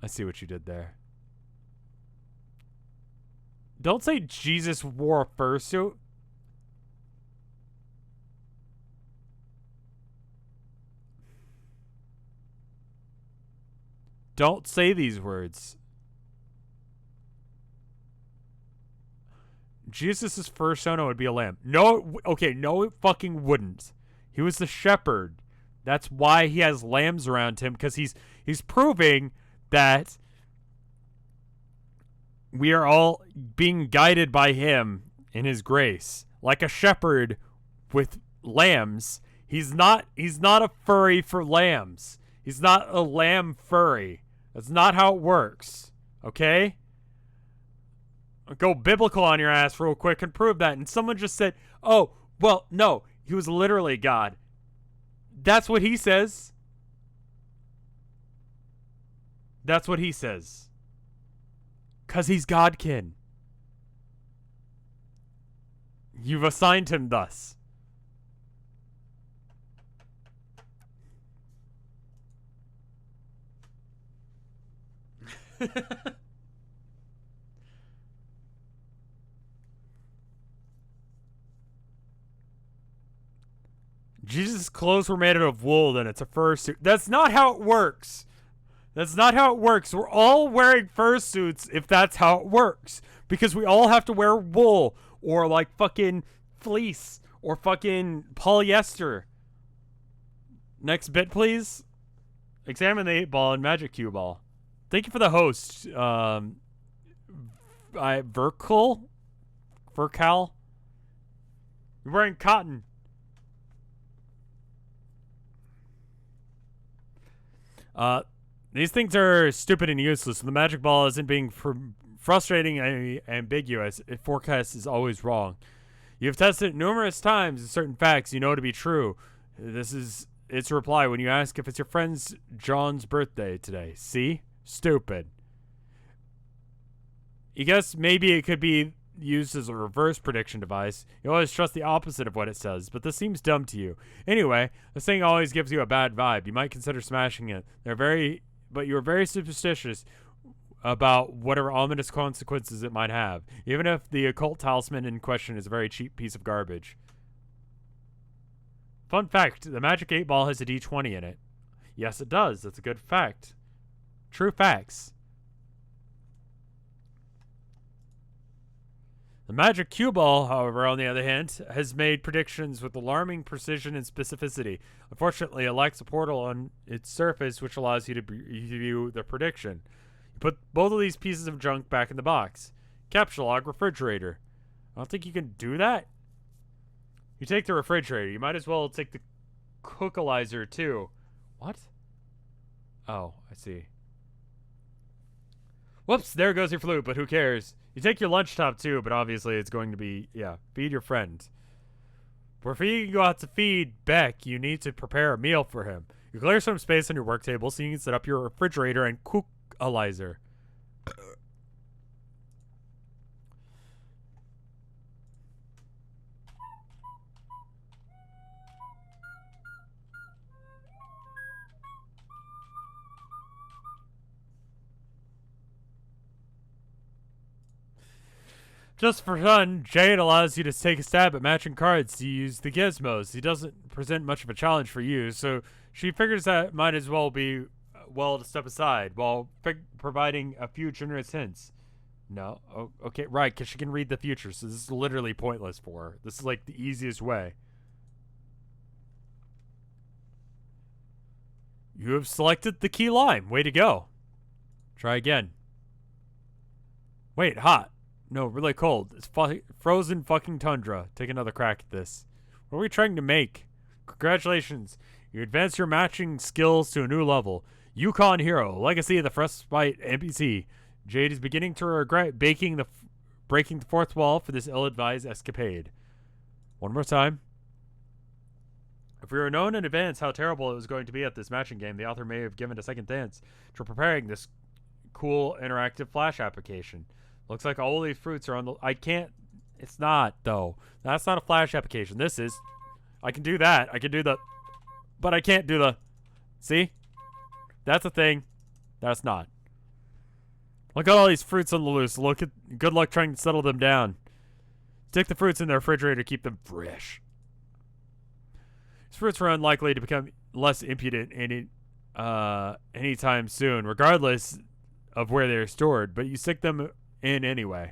I see what you did there. Don't say Jesus wore a fursuit. Don't say these words. Jesus' persona would be a lamb. No, okay, no, it fucking wouldn't. He was the shepherd. That's why he has lambs around him, because he's proving that we are all being guided by him in his grace. Like a shepherd with lambs. He's not a furry for lambs. He's not a lamb furry. That's not how it works. Okay? Go biblical on your ass real quick and prove that. And someone just said, oh, well, no, he was literally God. That's what he says. That's what he says. 'Cause he's Godkin. You've assigned him thus. Jesus' clothes were made out of wool, then it's a fursuit. That's not how it works. That's not how it works. We're all wearing fursuits if that's how it works. Because we all have to wear wool or like fucking fleece or fucking polyester. Next bit, please. Examine the 8-ball and magic cue ball. Thank you for the host. Vercal? You're wearing cotton. These things are stupid and useless. The magic ball isn't being frustrating and ambiguous. Its forecast is always wrong. You've tested it numerous times and certain facts you know to be true. This is its reply when you ask if it's your friend's John's birthday today. See? Stupid. You guess maybe it could be used as a reverse prediction device. You always trust the opposite of what it says, but this seems dumb to you. Anyway, this thing always gives you a bad vibe. You might consider smashing it. But you're very superstitious about whatever ominous consequences it might have, even if the occult talisman in question is a very cheap piece of garbage. Fun fact, the magic 8-ball has a D20 in it. Yes, it does. That's a good fact. True facts. The magic cue ball, however, on the other hand, has made predictions with alarming precision and specificity. Unfortunately, it lacks a portal on its surface which allows you to view the prediction. You put both of these pieces of junk back in the box. Capsule log refrigerator. I don't think you can do that. You take the refrigerator. You might as well take the cookalizer too. What? Oh, I see. Whoops, there goes your flute, but who cares? You take your lunch top too, but obviously it's going to be, feed your friend. Before you can go out to feed Beck, you need to prepare a meal for him. You clear some space on your work table so you can set up your refrigerator and cookalizer. Just for fun, Jade allows you to take a stab at matching cards to use the gizmos. He doesn't present much of a challenge for you, so she figures that might as well be well to step aside while providing a few generous hints. No? Oh, okay, right, because she can read the future, so this is literally pointless for her. This is like the easiest way. You have selected the key lime. Way to go. Try again. Wait, hot. No, really cold. It's frozen fucking tundra. Take another crack at this. What are we trying to make? Congratulations. You advance your matching skills to a new level. Yukon Hero. Legacy of the Frostbite NPC. Jade is beginning to regret breaking the fourth wall for this ill-advised escapade. One more time. If we were known in advance how terrible it was going to be at this matching game, the author may have given a second dance to preparing this cool interactive flash application. Looks like all these fruits are on the... I can't... It's not, though. That's not a flash application. This is... I can do that. I can do the... But I can't do the... See? That's a thing. That's not. Look at all these fruits on the loose. Good luck trying to settle them down. Stick the fruits in the refrigerator to keep them fresh. These fruits are unlikely to become less impudent anytime soon, regardless of where they're stored, but you stick them in anyway.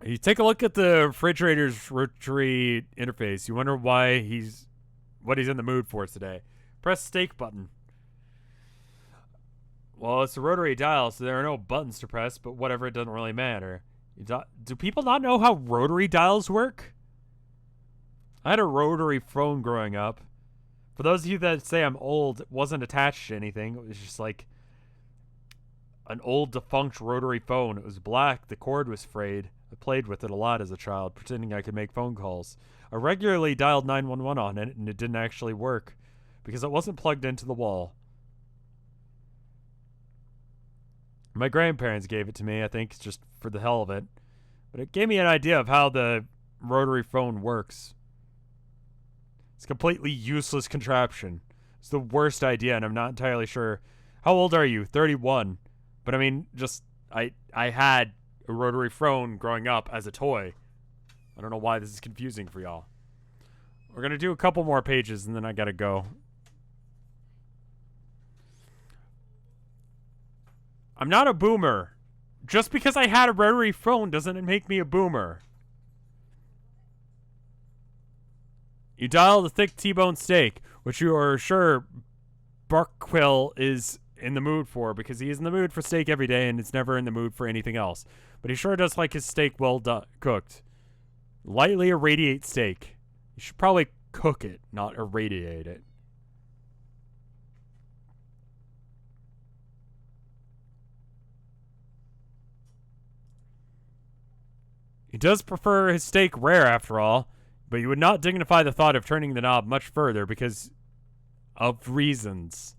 You take a look at the refrigerator's rotary interface. You wonder what he's in the mood for today. Press stake button. Well, it's a rotary dial, so there are no buttons to press, but whatever, it doesn't really matter. Do people not know how rotary dials work? I had a rotary phone growing up. For those of you that say I'm old, it wasn't attached to anything. It was just like an old defunct rotary phone. It was black. The cord was frayed. I played with it a lot as a child, pretending I could make phone calls. I regularly dialed 911 on it, and it didn't actually work because it wasn't plugged into the wall. My grandparents gave it to me, I think, just for the hell of it. But it gave me an idea of how the rotary phone works. It's a completely useless contraption. It's the worst idea, and I'm not entirely sure How old are you? 31. But I mean, just I had a rotary phone growing up as a toy. I don't know why this is confusing for y'all. We're gonna do a couple more pages and then I gotta go. I'm not a boomer. Just because I had a rotary phone doesn't make me a boomer. You dial the thick T-bone steak, which you are sure Barkquill is in the mood for, because he is in the mood for steak every day and is never in the mood for anything else. But he sure does like his steak well cooked. Lightly irradiate steak. You should probably cook it, not irradiate it. He does prefer his steak rare, after all, but you would not dignify the thought of turning the knob much further because of reasons.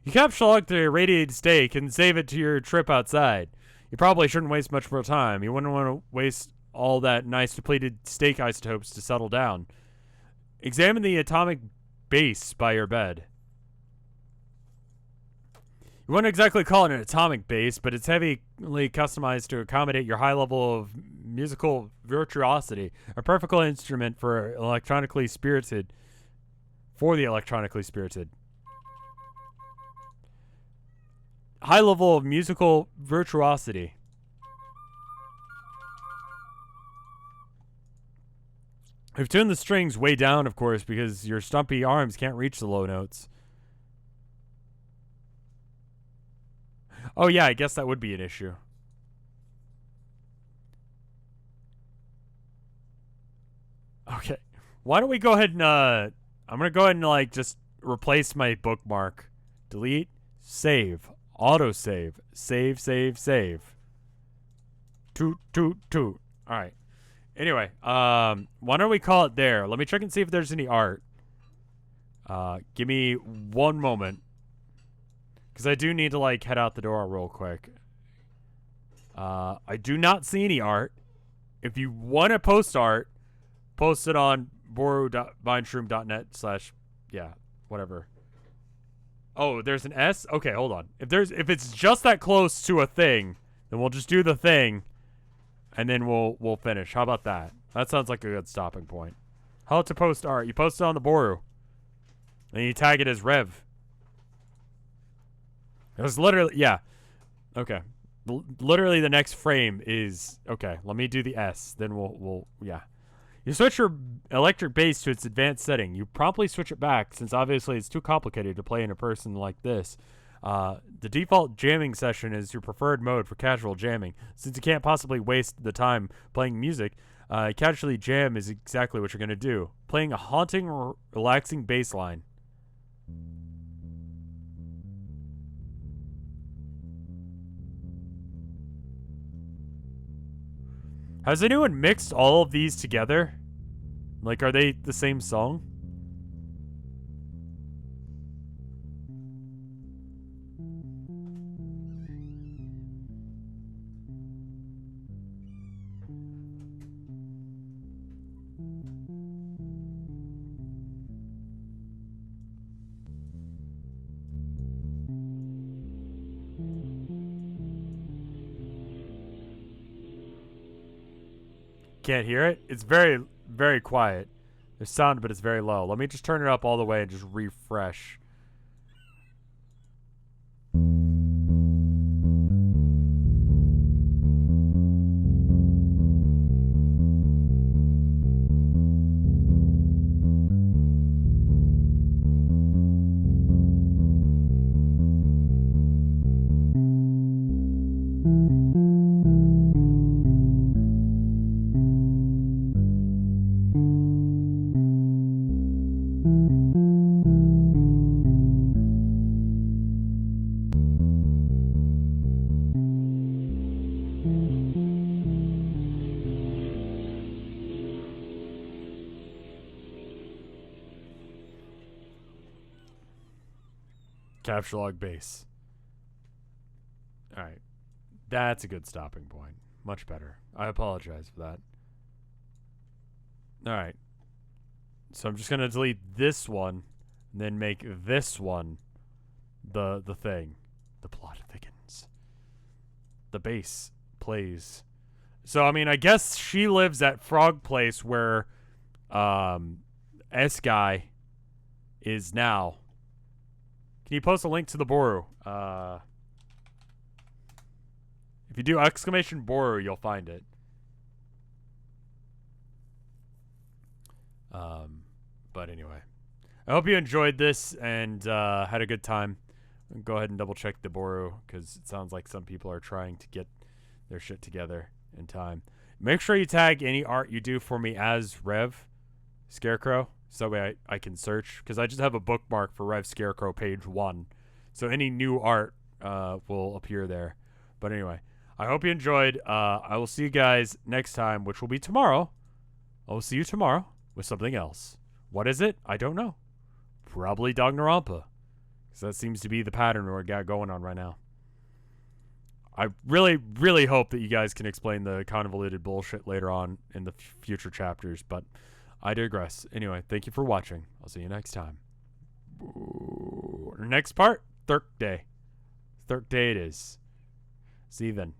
You capsulog the irradiated steak and save it to your trip outside. You probably shouldn't waste much more time. You wouldn't want to waste all that nice depleted steak isotopes to settle down. Examine the atomic base by your bed. You wouldn't exactly call it an atomic base, but it's heavily customized to accommodate your high level of musical virtuosity. A perfect instrument for the electronically spirited. High level of musical virtuosity. I've tuned the strings way down, of course, because your stumpy arms can't reach the low notes. Oh yeah, I guess that would be an issue. Okay. Why don't we go ahead and, I'm gonna go ahead and, like, just replace my bookmark. Delete. Save. Autosave. Save, save, save. Toot, toot, toot. Alright. Anyway, why don't we call it there? Let me check and see if there's any art. Give me one moment. Because I do need to, like, head out the door real quick. I do not see any art. If you want to post art, post it on boru.vineshroom.net/ yeah, whatever. Oh, there's an S? Okay, hold on. If it's just that close to a thing, then we'll just do the thing, and then we'll finish. How about that? That sounds like a good stopping point. How to post art? You post it on the Boru, and you tag it as Rev. It was literally, yeah. Okay. Literally the next frame is, okay, let me do the S. Then we'll yeah. You switch your electric bass to its advanced setting. You promptly switch it back, since obviously it's too complicated to play in a person like this. The default jamming session is your preferred mode for casual jamming. Since you can't possibly waste the time playing music, casually jam is exactly what you're going to do. Playing a haunting, relaxing bass line. Has anyone mixed all of these together? Like, are they the same song? Can't hear it? It's very, very quiet. There's sound, but it's very low. Let me just turn it up all the way and just refresh. Capture log base. Alright. That's a good stopping point. Much better. I apologize for that. Alright. So I'm just going to delete this one. And then make this one the thing. The plot thickens. The bass plays. So, I mean, I guess she lives at Frog Place where S-Guy is now. Can you post a link to the Boru? If you do exclamation Boru, you'll find it. But anyway. I hope you enjoyed this and had a good time. Go ahead and double check the Boru, because it sounds like some people are trying to get their shit together in time. Make sure you tag any art you do for me as RevScarecrow, so that way I can search, because I just have a bookmark for RevScarecrow page 1. So any new art will appear there. But anyway, I hope you enjoyed. I will see you guys next time, which will be tomorrow. I will see you tomorrow with something else. What is it? I don't know. Probably Danganronpa, because that seems to be the pattern we got going on right now. I really, really hope that you guys can explain the convoluted bullshit later on in the future chapters, but I digress. Anyway, thank you for watching. I'll see you next time. Next part, Thursday. Thursday it is. See you then.